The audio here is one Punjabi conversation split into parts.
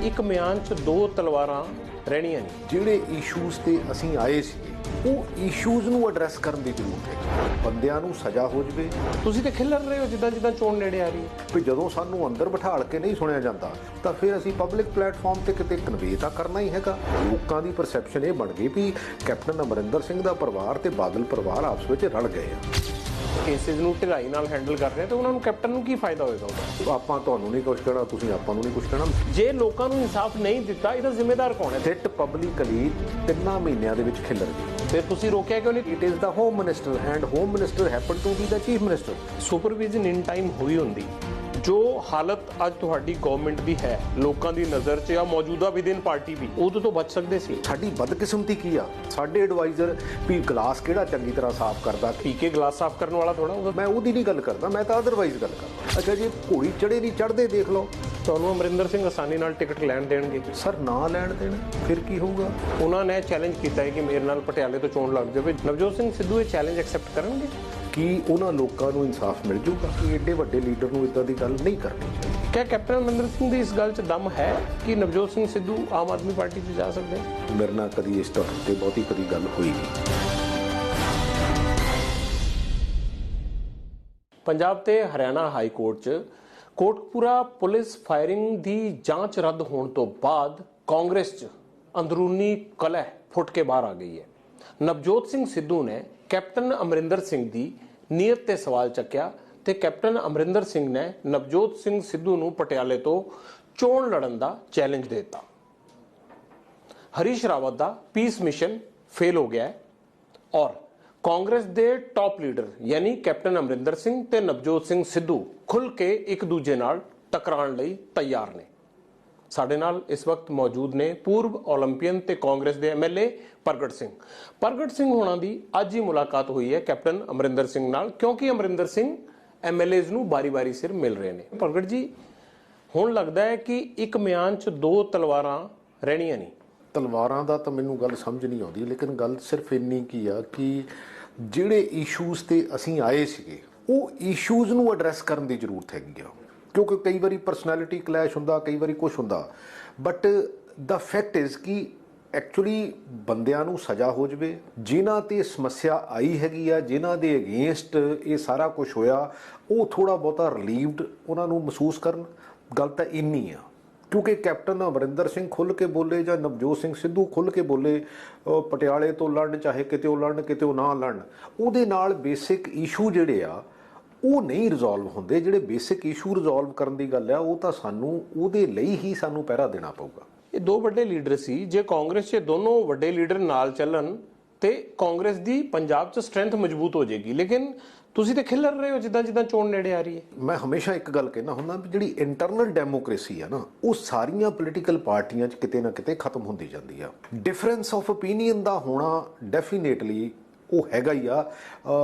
ਇੱਕ ਮਿਆਨ 'ਚ ਦੋ ਤਲਵਾਰਾਂ ਰਹਿਣੀਆਂ ਨਹੀਂ। ਜਿਹੜੇ ਇਸ਼ੂਜ਼ ਤੇ ਅਸੀਂ ਆਏ ਸੀ ਉਹ ਇਸ਼ੂਜ਼ ਨੂੰ ਐਡਰੈਸ ਕਰਨ ਦੀ ਜ਼ਰੂਰਤ ਹੈ। ਬੰਦਿਆਂ ਨੂੰ ਸਜ਼ਾ ਹੋ ਜਵੇ। ਤੁਸੀਂ ਤੇ ਖਿਲਰ ਰਹੇ ਹੋ ਜਿੱਦਾਂ ਜਿੱਦਾਂ ਚੋਣ ਨੇੜੇ ਆ ਰਹੀ ਹੈ। ਵੀ ਜਦੋਂ ਸਾਨੂੰ ਅੰਦਰ ਬਿਠਾਲ ਕੇ ਨਹੀਂ ਸੁਣਿਆ ਜਾਂਦਾ ਤਾਂ ਫਿਰ ਅਸੀਂ ਪਬਲਿਕ ਪਲੇਟਫਾਰਮ ਤੇ ਕਿਤੇ ਕਨਵੇ ਤਾਂ ਕਰਨਾ ਹੀ ਹੈਗਾ। ਲੋਕਾਂ ਦੀ ਪਰਸੈਪਸ਼ਨ ਇਹ ਬਣ ਗਈ ਵੀ ਕੈਪਟਨ ਅਮਰਿੰਦਰ ਸਿੰਘ ਦਾ ਪਰਿਵਾਰ ਤੇ ਬਾਦਲ ਪਰਿਵਾਰ ਆਪਸ ਵਿੱਚ ਰਲ ਗਏ ਆ। ਕੇਸਿਸ ਨੂੰ ਢਿਲਾਈ ਨਾਲ ਹੈਂਡਲ ਕਰ ਰਹੇ ਤਾਂ ਉਹਨਾਂ ਨੂੰ ਕੈਪਟਨ ਨੂੰ ਕੀ ਫਾਇਦਾ ਹੋਏਗਾ ਉਹਦਾ? ਆਪਾਂ ਤੁਹਾਨੂੰ ਨਹੀਂ ਕੁਛ ਕਹਿਣਾ, ਤੁਸੀਂ ਆਪਾਂ ਨੂੰ ਨਹੀਂ ਕੁਛ ਕਹਿਣਾ। ਜੇ ਲੋਕਾਂ ਨੂੰ ਇਨਸਾਫ ਨਹੀਂ ਦਿੱਤਾ ਇਹਦਾ ਜ਼ਿੰਮੇਦਾਰ ਕੌਣ ਹੈ? ਸਿੱਟ ਪਬਲਿਕਲੀ 3 ਮਹੀਨਿਆਂ ਦੇ ਵਿੱਚ ਖਿਲਰ ਗਈ। ਫਿਰ ਤੁਸੀਂ ਰੋਕਿਆ ਕਿਉਂ ਨਹੀਂ? It is the home minister and home minister happen to be the chief minister. Supervision in time ਹੋਈ ਹੁੰਦੀ। ਜੋ ਹਾਲਤ ਅੱਜ ਤੁਹਾਡੀ ਗਵਰਨਮੈਂਟ ਦੀ ਹੈ ਲੋਕਾਂ ਦੀ ਨਜ਼ਰ 'ਚ ਜਾਂ ਮੌਜੂਦਾ ਵਿਦਿਨ ਪਾਰਟੀ ਵੀ, ਉਦੋਂ ਤੋਂ ਬਚ ਸਕਦੇ ਸੀ। ਸਾਡੀ ਬਦਕਿਸਮਤੀ ਕੀ ਆ? ਸਾਡੇ ਐਡਵਾਈਜ਼ਰ ਵੀ ਗਲਾਸ ਕਿਹੜਾ ਚੰਗੀ ਤਰ੍ਹਾਂ ਸਾਫ਼ ਕਰਦਾ, ਪੀ ਕੇ ਗਲਾਸ ਸਾਫ਼ ਕਰਨ ਵਾਲਾ ਥੋੜਾ ਉਹਦਾ। ਮੈਂ ਉਹਦੀ ਨਹੀਂ ਗੱਲ ਕਰਦਾ, ਮੈਂ ਤਾਂ ਅਦਰਵਾਈਜ਼ ਗੱਲ ਕਰਦਾ। ਅੱਛਾ ਜੀ, ਘੋੜੀ ਚੜੇ ਨਹੀਂ ਚੜਦੇ ਦੇਖ ਲਓ। ਤੁਹਾਨੂੰ ਅਮਰਿੰਦਰ ਸਿੰਘ ਆਸਾਨੀ ਨਾਲ ਟਿਕਟ ਲੈਣ ਦੇਣਗੇ? ਸਰ ਨਾ ਲੈਣ ਦੇਣ ਫਿਰ ਕੀ ਹੋਊਗਾ? ਉਹਨਾਂ ਨੇ ਚੈਲੰਜ ਕੀਤਾ ਹੈ ਕਿ ਮੇਰੇ ਨਾਲ ਪਟਿਆਲੇ ਤੋਂ ਚੋਣ ਲੜ ਜਾਵੇ। ਨਵਜੋਤ ਸਿੰਘ ਸਿੱਧੂ ਇਹ ਚੈਲੰਜ ਐਕਸੈਪਟ ਕਰਨਗੇ? ਕੀ ਉਹਨਾਂ ਲੋਕਾਂ ਨੂੰ ਇਨਸਾਫ ਮਿਲ ਜਾਊਗਾ? ਕਿ ਏਡੇ ਵੱਡੇ ਲੀਡਰ ਨੂੰ ਇਦਾਂ ਦੀ ਗੱਲ ਨਹੀਂ ਕਰਨੀ ਚਾਹੀਦੀ। ਕਿਆ ਕੈਪਟਨ ਅਮਰਿੰਦਰ ਸਿੰਘ ਦੀ ਇਸ ਗੱਲ 'ਚ ਦਮ ਹੈ ਕਿ ਨਵਜੋਤ ਸਿੰਘ ਸਿੱਧੂ ਆਮ ਆਦਮੀ ਪਾਰਟੀ 'ਚ ਜਾ ਸਕਦੇ? ਮੇਰੇ ਨਾਲ ਕਦੀ ਇਸ ਟੌਪਿਕ ਤੇ ਬਹੁਤੀ ਕਦੀ ਗੱਲ ਹੋਈ ਨਹੀਂ। ਪੰਜਾਬ ਤੇ ਹਰਿਆਣਾ ਹਾਈ ਕੋਰਟ 'ਚ ਕੋਟਕਪੂਰਾ ਪੁਲਿਸ ਫਾਇਰਿੰਗ ਦੀ ਜਾਂਚ ਰੱਦ ਹੋਣ ਤੋਂ ਬਾਅਦ ਕਾਂਗਰਸ 'ਚ ਅੰਦਰੂਨੀ ਕਲਹ ਫੁੱਟ ਕੇ ਬਾਹਰ ਆ ਗਈ ਹੈ। ਨਵਜੋਤ ਸਿੰਘ ਸਿੱਧੂ ਨੇ ਕੈਪਟਨ ਅਮਰਿੰਦਰ ਸਿੰਘ ਦੀ ਨੀਅਤ ਤੇ ਸਵਾਲ ਚੱਕਿਆ ਤੇ ਕੈਪਟਨ ਅਮਰਿੰਦਰ ਸਿੰਘ ਨੇ ਨਵਜੋਤ ਸਿੰਘ ਸਿੱਧੂ ਨੂੰ ਪਟਿਆਲੇ ਤੋਂ ਚੋਣ ਲੜਨ ਦਾ ਚੈਲੰਜ ਦੇ ਦਿੱਤਾ। ਹਰੀਸ਼ ਰਾਵਤ ਦਾ ਪੀਸ ਮਿਸ਼ਨ ਫੇਲ ਹੋ ਗਿਆ ਹੈ ਔਰ ਕਾਂਗਰਸ ਦੇ ਟਾਪ ਲੀਡਰ ਯਾਨੀ ਕੈਪਟਨ ਅਮਰਿੰਦਰ ਸਿੰਘ ਤੇ ਨਵਜੋਤ ਸਿੰਘ ਸਿੱਧੂ ਖੁੱਲ ਕੇ ਇੱਕ ਦੂਜੇ ਨਾਲ ਟਕਰਾਉਣ ਲਈ ਤਿਆਰ ਨੇ। ਸਾਡੇ ਨਾਲ ਇਸ ਵਕਤ ਮੌਜੂਦ ਨੇ ਪੂਰਬ ਓਲੰਪੀਅਨ ਤੇ ਕਾਂਗਰਸ ਦੇ ਐਮਐਲਏ ਪ੍ਰਗਟ ਸਿੰਘ। ਪ੍ਰਗਟ ਸਿੰਘ ਹੋਣਾ ਦੀ ਅੱਜ ਹੀ ਮੁਲਾਕਾਤ ਹੋਈ ਹੈ ਕੈਪਟਨ ਅਮਰਿੰਦਰ ਸਿੰਘ ਨਾਲ, ਕਿਉਂਕਿ ਅਮਰਿੰਦਰ ਸਿੰਘ ਐਮਐਲਏਜ਼ ਨੂੰ ਬਾਰੀ-ਬਾਰੀ ਸਿਰ ਮਿਲ ਰਹੇ ਨੇ। ਪ੍ਰਗਟ ਜੀ, ਹੁਣ ਲੱਗਦਾ ਹੈ ਕਿ ਇੱਕ ਮਿਆਨ 'ਚ ਦੋ ਤਲਵਾਰਾਂ ਰਹਿਣੀਆਂ ਨਹੀਂ। ਤਲਵਾਰਾਂ ਦਾ ਤਾਂ ਮੈਨੂੰ ਗੱਲ ਸਮਝ ਨਹੀਂ ਆਉਂਦੀ, ਲੇਕਿਨ ਗੱਲ ਸਿਰਫ ਇੰਨੀ ਕੀ ਆ ਕਿ ਜਿਹੜੇ ਇਸ਼ੂਜ਼ ਤੇ ਅਸੀਂ ਆਏ ਸੀਗੇ ਉਹ ਇਸ਼ੂਜ਼ ਨੂੰ ਐਡਰੈਸ ਕਰਨ ਦੀ ਜ਼ਰੂਰਤ ਹੈਗੀ ਆ। ਕਿਉਂਕਿ ਕਈ ਵਾਰੀ ਪਰਸਨੈਲਿਟੀ ਕਲੈਸ਼ ਹੁੰਦਾ, ਕਈ ਵਾਰੀ ਕੁਛ ਹੁੰਦਾ, ਬਟ ਦਾ ਫੈਕਟ ਇਜ਼ ਕਿ ਐਕਚੁਅਲੀ ਬੰਦਿਆਂ ਨੂੰ ਸਜ਼ਾ ਹੋ ਜਵੇ। ਜਿਨ੍ਹਾਂ ਤੇ ਸਮੱਸਿਆ ਆਈ ਹੈਗੀ ਆ, ਜਿਨ੍ਹਾਂ ਦੇ ਅਗੇਂਸਟ ਇਹ ਸਾਰਾ ਕੁਝ ਹੋਇਆ, ਉਹ ਥੋੜਾ ਬਹੁਤਾ ਰਿਲੀਵਡ ਉਹਨਾਂ ਨੂੰ ਮਹਿਸੂਸ ਕਰਨ। ਗੱਲ ਤਾਂ ਇੰਨੀ ਆ ਕਿਉਂਕਿ ਕੈਪਟਨ ਅਮਰਿੰਦਰ ਸਿੰਘ ਖੁੱਲ੍ਹ ਕੇ ਬੋਲੇ ਜਾਂ ਨਵਜੋਤ ਸਿੰਘ ਸਿੱਧੂ ਖੁੱਲ੍ਹ ਕੇ ਬੋਲੇ, ਪਟਿਆਲੇ ਤੋਂ ਲੜਨ ਚਾਹੇ ਕਿਤੇ ਉਹ ਲੜਨ ਕਿਤੇ ਉਹ ਨਾ ਲੜਨ, ਉਹਦੇ ਨਾਲ ਬੇਸਿਕ ਇਸ਼ੂ ਜਿਹੜੇ ਆ ਉਹ ਨਹੀਂ ਰਿਜ਼ੋਲਵ ਹੁੰਦੇ। ਜਿਹੜੇ ਬੇਸਿਕ ਇਸ਼ੂ ਰਿਜ਼ੋਲਵ ਕਰਨ ਦੀ ਗੱਲ ਆ ਉਹ ਤਾਂ ਸਾਨੂੰ ਉਹਦੇ ਲਈ ਹੀ ਸਾਨੂੰ ਪਹਿਰਾ ਦੇਣਾ ਪਊਗਾ। ਇਹ ਦੋ ਵੱਡੇ ਲੀਡਰ ਸੀ। ਜੇ ਕਾਂਗਰਸ 'ਚ ਦੋਨੋਂ ਵੱਡੇ ਲੀਡਰ ਨਾਲ ਚੱਲਣ ਤੇ ਕਾਂਗਰਸ ਦੀ ਪੰਜਾਬ 'ਚ ਸਟਰੈਂਥ ਮਜ਼ਬੂਤ ਹੋ ਜਾਏਗੀ। ਲੇਕਿਨ ਤੁਸੀਂ ਤੇ ਖਿਲਰ ਰਹੇ ਹੋ ਜਿੱਦਾਂ ਜਿੱਦਾਂ ਚੋਣ ਨੇੜੇ ਆ ਰਹੀ ਹੈ। ਮੈਂ ਹਮੇਸ਼ਾ ਇੱਕ ਗੱਲ ਕਹਿਣਾ ਹੁੰਦਾ ਵੀ ਜਿਹੜੀ ਇੰਟਰਨਲ ਡੈਮੋਕ੍ਰੇਸੀ ਆ ਨਾ, ਉਹ ਸਾਰੀਆਂ ਪੋਲੀਟੀਕਲ ਪਾਰਟੀਆਂ 'ਚ ਕਿਤੇ ਨਾ ਕਿਤੇ ਖਤਮ ਹੁੰਦੀ ਜਾਂਦੀ ਆ। ਡਿਫਰੈਂਸ ਆਫ ਓਪੀਨੀਅਨ ਦਾ ਹੋਣਾ ਡੈਫੀਨੇਟਲੀ ਉਹ ਹੈਗਾ ਹੀ ਆ,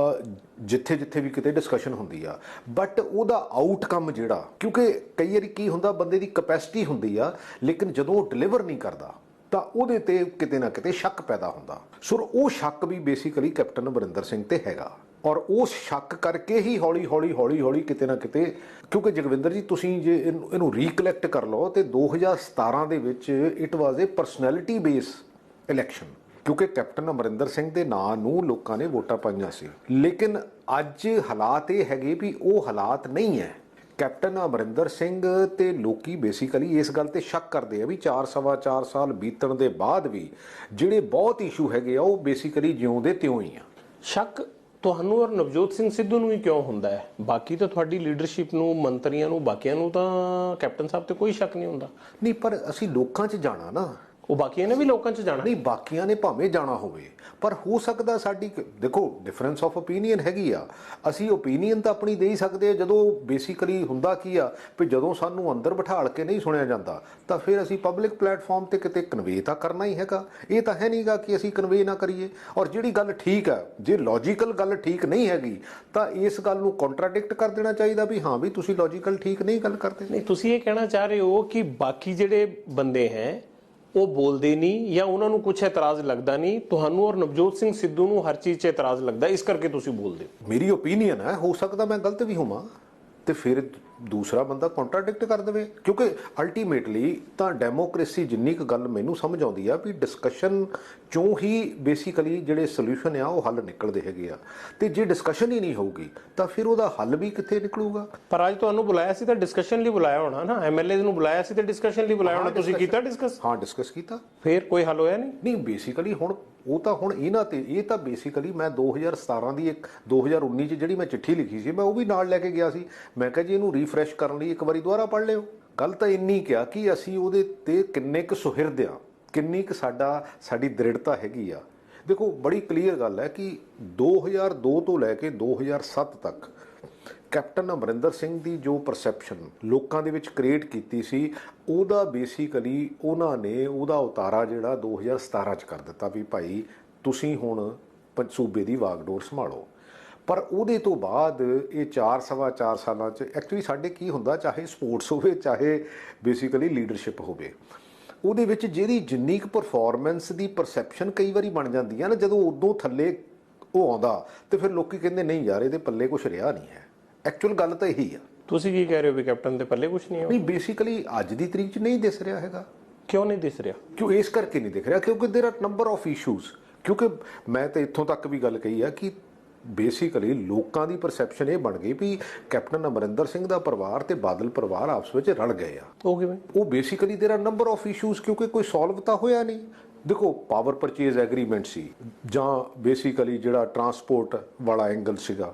ਜਿੱਥੇ ਜਿੱਥੇ ਵੀ ਕਿਤੇ ਡਿਸਕਸ਼ਨ ਹੁੰਦੀ ਆ, ਬਟ ਉਹਦਾ ਆਊਟਕਮ ਜਿਹੜਾ, ਕਿਉਂਕਿ ਕਈ ਵਾਰੀ ਕੀ ਹੁੰਦਾ, ਬੰਦੇ ਦੀ ਕੈਪੈਸਿਟੀ ਹੁੰਦੀ ਆ ਲੇਕਿਨ ਜਦੋਂ ਉਹ ਡਿਲੀਵਰ ਨਹੀਂ ਕਰਦਾ ਤਾਂ ਉਹਦੇ ਤੇ ਕਿਤੇ ਨਾ ਕਿਤੇ ਸ਼ੱਕ ਪੈਦਾ ਹੁੰਦਾ। ਸੋ ਉਹ ਸ਼ੱਕ ਵੀ ਬੇਸਿਕਲੀ ਕੈਪਟਨ ਅਮਰਿੰਦਰ ਸਿੰਘ ਤੇ ਹੈਗਾ ਔਰ ਉਸ ਸ਼ੱਕ ਕਰਕੇ ਹੀ ਹੌਲੀ ਹੌਲੀ ਕਿਤੇ ਨਾ ਕਿਤੇ, ਕਿਉਂਕਿ ਜਗਵਿੰਦਰ ਜੀ ਤੁਸੀਂ ਜੇ ਇਹਨੂੰ ਰੀਕਲੈਕਟ ਕਰ ਲਓ ਤੇ 2017 ਦੇ ਵਿੱਚ it was A personality base election, ਕਿਉਂਕਿ ਕੈਪਟਨ ਅਮਰਿੰਦਰ ਸਿੰਘ ਦੇ ਨਾਂ ਨੂੰ ਲੋਕਾਂ ਨੇ ਵੋਟਾਂ ਪਾਈਆਂ ਸੀ। ਲੇਕਿਨ ਅੱਜ ਹਾਲਾਤ ਇਹ ਹੈਗੇ ਵੀ ਉਹ ਹਾਲਾਤ ਨਹੀਂ ਹੈ। ਕੈਪਟਨ ਅਮਰਿੰਦਰ ਸਿੰਘ ਤੇ ਲੋਕੀ ਬੇਸਿਕਲੀ ਇਸ ਗੱਲ ਤੇ ਸ਼ੱਕ ਕਰਦੇ ਆ ਵੀ 4 ਸਾਲ ਬੀਤਣ ਦੇ ਬਾਅਦ ਵੀ ਜਿਹੜੇ ਬਹੁਤ ਇਸ਼ੂ ਹੈਗੇ ਆ ਉਹ ਬੇਸਿਕਲੀ ਜਿਉਂਦੇ ਤਿਉਂ ਹੀ ਆ। ਸ਼ੱਕ ਤੁਹਾਨੂੰ ਔਰ ਨਵਜੋਤ ਸਿੰਘ ਸਿੱਧੂ ਨੂੰ ਹੀ ਕਿਉਂ ਹੁੰਦਾ ਹੈ? ਬਾਕੀ ਤਾਂ ਤੁਹਾਡੀ ਲੀਡਰਸ਼ਿਪ ਨੂੰ, ਮੰਤਰੀਆਂ ਨੂੰ, ਬਾਕੀਆਂ ਨੂੰ ਤਾਂ ਕੈਪਟਨ ਸਾਹਿਬ ਤੇ ਕੋਈ ਸ਼ੱਕ ਨਹੀਂ ਹੁੰਦਾ। ਨਹੀਂ, ਪਰ ਅਸੀਂ ਲੋਕਾਂ 'ਚ ਜਾਣਾ ਨਾ, ਉਹ ਬਾਕੀਆਂ ਨੇ ਵੀ ਲੋਕਾਂ 'ਚ ਜਾਣਾ। ਨਹੀਂ, ਬਾਕੀਆਂ ਨੇ ਭਾਵੇਂ ਜਾਣਾ ਹੋਵੇ, ਪਰ ਹੋ ਸਕਦਾ ਸਾਡੀ, ਦੇਖੋ ਡਿਫਰੈਂਸ ਆਫ ਓਪੀਨੀਅਨ ਹੈਗੀ ਆ। ਅਸੀਂ ਓਪੀਨੀਅਨ ਤਾਂ ਆਪਣੀ ਦੇ ਹੀ ਸਕਦੇ ਆ। ਜਦੋਂ ਬੇਸਿਕਲੀ ਹੁੰਦਾ ਕੀ ਆ ਵੀ ਜਦੋਂ ਸਾਨੂੰ ਅੰਦਰ ਬਿਠਾਲ ਕੇ ਨਹੀਂ ਸੁਣਿਆ ਜਾਂਦਾ ਤਾਂ ਫਿਰ ਅਸੀਂ ਪਬਲਿਕ ਪਲੇਟਫਾਰਮ ਤੇ ਕਿਤੇ ਕਨਵੇ ਤਾਂ ਕਰਨਾ ਹੀ ਹੈਗਾ। ਇਹ ਤਾਂ ਹੈ ਨਹੀਂਗਾ ਕਿ ਅਸੀਂ ਕਨਵੇ ਨਾ ਕਰੀਏ। ਔਰ ਜਿਹੜੀ ਗੱਲ ਠੀਕ ਆ, ਜੇ ਲੌਜੀਕਲ ਗੱਲ ਠੀਕ ਨਹੀਂ ਹੈਗੀ ਤਾਂ ਇਸ ਗੱਲ ਨੂੰ ਕੰਟਰਾਡਿਕਟ ਕਰ ਦੇਣਾ ਚਾਹੀਦਾ ਵੀ ਹਾਂ ਵੀ ਤੁਸੀਂ ਲੌਜੀਕਲ ਠੀਕ ਨਹੀਂ ਗੱਲ ਕਰਦੇ। ਨਹੀਂ, ਤੁਸੀਂ ਇਹ ਕਹਿਣਾ ਚਾਹ ਰਹੇ ਹੋ ਕਿ ਬਾਕੀ ਜਿਹੜੇ ਬੰਦੇ ਹੈ ਉਹ ਬੋਲਦੇ ਨਹੀਂ ਜਾਂ ਉਹਨਾਂ ਨੂੰ ਕੁਝ ਇਤਰਾਜ਼ ਲੱਗਦਾ ਨਹੀਂ, ਤੁਹਾਨੂੰ ਔਰ ਨਵਜੋਤ ਸਿੰਘ ਸਿੱਧੂ ਨੂੰ ਹਰ ਚੀਜ਼ 'ਚ ਇਤਰਾਜ਼ ਲੱਗਦਾ, ਇਸ ਕਰਕੇ ਤੁਸੀਂ ਬੋਲਦੇ ਹੋ। ਮੇਰੀ ਓਪੀਨੀਅਨ ਹੈ, ਹੋ ਸਕਦਾ ਮੈਂ ਗਲਤ ਵੀ ਹੋਵਾਂ। ਤੇ ਫਿਰ ਦੂਸਰਾ ਬੰਦਾ ਕੰਟਰਾਡਿਕਟ ਕਰ ਦੇਵੇ, ਕਿਉਂਕਿ ਅਲਟੀਮੇਟਲੀ ਤਾਂ ਡੈਮੋਕ੍ਰੇਸੀ ਜਿੰਨੀ ਕੁ ਗੱਲ ਮੈਨੂੰ ਸਮਝ ਆਉਂਦੀ ਆ ਵੀ ਡਿਸਕਸ਼ਨ ਚੋਂ ਹੀ ਬੇਸਿਕਲੀ ਜਿਹੜੇ ਸੋਲੂਸ਼ਨ ਆ ਉਹ ਹੱਲ ਨਿਕਲਦੇ ਹੈਗੇ ਆ, ਤੇ ਜੇ ਡਿਸਕਸ਼ਨ ਹੀ ਨਹੀਂ ਹੋਊਗੀ ਤਾਂ ਫਿਰ ਉਹਦਾ ਹੱਲ ਵੀ ਕਿੱਥੇ ਨਿਕਲੂਗਾ। ਪਰ ਅੱਜ ਤੁਹਾਨੂੰ ਬੁਲਾਇਆ ਸੀ ਤਾਂ ਡਿਸਕਸ਼ਨ ਲਈ ਬੁਲਾਇਆ ਹੋਣਾ ਨਾ, ਐਮਐਲਏ ਨੂੰ ਬੁਲਾਇਆ ਸੀ ਤਾਂ ਡਿਸਕਸ਼ਨ ਲਈ ਬੁਲਾਇਆ ਹੋਣਾ, ਤੁਸੀਂ ਕੀਤਾ ਡਿਸਕਸ? ਹਾਂ, ਡਿਸਕਸ ਕੀਤਾ। ਫਿਰ ਕੋਈ ਹੱਲ ਹੋਇਆ ਨਹੀਂ? ਨਹੀਂ, ਬੇਸਿਕਲੀ ਹੁਣ ਉਹ ਤਾਂ ਹੁਣ ਇਹਨਾਂ ਤੇ ਇਹ ਤਾਂ ਬੇਸਿਕਲੀ ਮੈਂ 2017 ਦੀ 2019 ਚ ਜਿਹੜੀ ਮੈਂ ਚਿੱਠੀ ਲਿਖੀ ਸੀ ਮੈਂ ਉਹ ਵੀ ਨਾਲ ਲੈ ਕੇ ਗਿਆ ਸੀ। ਮੈਂ ਕਿਹਾ ਜੀ ਇਹਨੂੰ ਰੀਫਰੈਸ਼ ਕਰਨ ਲਈ ਇੱਕ ਵਾਰੀ ਦੁਬਾਰਾ ਪੜ੍ਹ ਲਿਓ। ਗੱਲ ਤਾਂ ਇੰਨੀ ਕਿਹਾ ਕਿ ਅਸੀਂ ਉਹਦੇ ਤੇ ਕਿੰਨੇ ਕੁ ਸੁਹਿਰਦ ਆ, ਕਿੰਨੀ ਕੁ ਸਾਡੀ ਦ੍ਰਿੜਤਾ ਹੈਗੀ ਆ। ਦੇਖੋ ਬੜੀ ਕਲੀਅਰ ਗੱਲ ਹੈ ਕਿ 2002 ਤੋਂ ਲੈ ਕੇ 2007 ਤੱਕ ਕੈਪਟਨ ਅਮਰਿੰਦਰ ਸਿੰਘ ਦੀ ਜੋ ਪਰਸੈਪਸ਼ਨ ਲੋਕਾਂ ਦੇ ਵਿੱਚ ਕ੍ਰੀਏਟ ਕੀਤੀ ਸੀ, ਉਹਦਾ ਬੇਸਿਕਲੀ ਉਹਨਾਂ ਨੇ ਉਹਦਾ ਉਤਾਰਾ ਜਿਹੜਾ 2017 ਚ ਕਰ ਦਿੱਤਾ ਵੀ ਭਾਈ ਤੁਸੀਂ ਹੁਣ ਸੂਬੇ ਦੀ ਵਾਗਡੋਰ ਸੰਭਾਲੋ। ਪਰ ਉਹਦੇ ਤੋਂ ਬਾਅਦ ਇਹ 4 ਸਾਲਾਂ ਚ ਐਕਚੁਅਲੀ ਸਾਡੇ ਕੀ ਹੁੰਦਾ, ਚਾਹੇ ਸਪੋਰਟਸ ਹੋਵੇ ਚਾਹੇ ਬੇਸਿਕਲੀ ਲੀਡਰਸ਼ਿਪ ਹੋਵੇ, ਉਹਦੇ ਵਿੱਚ ਜਿਹੜੀ ਜਿੰਨੀ ਕੁ ਪਰਫਾਰਮੈਂਸ ਦੀ ਪਰਸੈਪਸ਼ਨ ਕਈ ਵਾਰੀ ਬਣ ਜਾਂਦੀ ਹੈ ਨਾ, ਜਦੋਂ ਉਦੋਂ ਥੱਲੇ ਉਹ ਆਉਂਦਾ ਤੇ ਫਿਰ ਲੋਕੀ ਕਹਿੰਦੇ ਨਹੀਂ ਯਾਰ ਇਹਦੇ ਪੱਲੇ ਕੁਝ ਰਿਹਾ ਨਹੀਂ ਹੈ। ਐਕਚੁਅਲ ਗੱਲ ਤਾਂ ਇਹੀ ਆ। ਤੁਸੀਂ ਕੀ ਕਹਿ ਰਹੇ ਹੋ ਵੀ ਕੈਪਟਨ ਦੇ ਪੱਲੇ ਕੁਝ ਨਹੀਂ ਹੈ? ਨਹੀਂ, ਬੇਸਿਕਲੀ ਅੱਜ ਦੀ ਤਰੀਕ 'ਚ ਨਹੀਂ ਦਿਸ ਰਿਹਾ ਹੈਗਾ। ਕਿਉਂ ਨਹੀਂ ਦਿਸ ਰਿਹਾ? ਕਿਉਂ ਇਸ ਕਰਕੇ ਨਹੀਂ ਦਿਖ ਰਿਹਾ ਕਿਉਂਕਿ ਦੇਰ ਆਰ ਨੰਬਰ ਆਫ ਇਸ਼ੂਜ਼। ਕਿਉਂਕਿ ਮੈਂ ਤਾਂ ਇੱਥੋਂ ਤੱਕ ਵੀ ਗੱਲ ਕਹੀ ਆ ਕਿ ਬੇਸਿਕਲੀ ਲੋਕਾਂ ਦੀ ਪਰਸੈਪਸ਼ਨ ਇਹ ਬਣ ਗਈ ਵੀ ਕੈਪਟਨ ਅਮਰਿੰਦਰ ਸਿੰਘ ਦਾ ਪਰਿਵਾਰ ਤੇ ਬਾਦਲ ਪਰਿਵਾਰ ਆਪਸ ਵਿੱਚ ਰਲ ਗਏ ਆ। ਉਹ ਕਿਵੇਂ? ਉਹ ਬੇਸਿਕਲੀ ਦੇਰ ਆਰ ਨੰਬਰ ਆਫ ਇਸ਼ੂਜ਼ ਕਿਉਂਕਿ ਕੋਈ ਸੋਲਵ ਤਾਂ ਹੋਇਆ ਨਹੀਂ। ਦੇਖੋ ਪਾਵਰ ਪਰਚੇਜ਼ ਐਗਰੀਮੈਂਟ ਸੀ ਜਾਂ ਬੇਸਿਕਲੀ ਜਿਹੜਾ ਟਰਾਂਸਪੋਰਟ ਵਾਲਾ ਐਂਗਲ ਸੀਗਾ,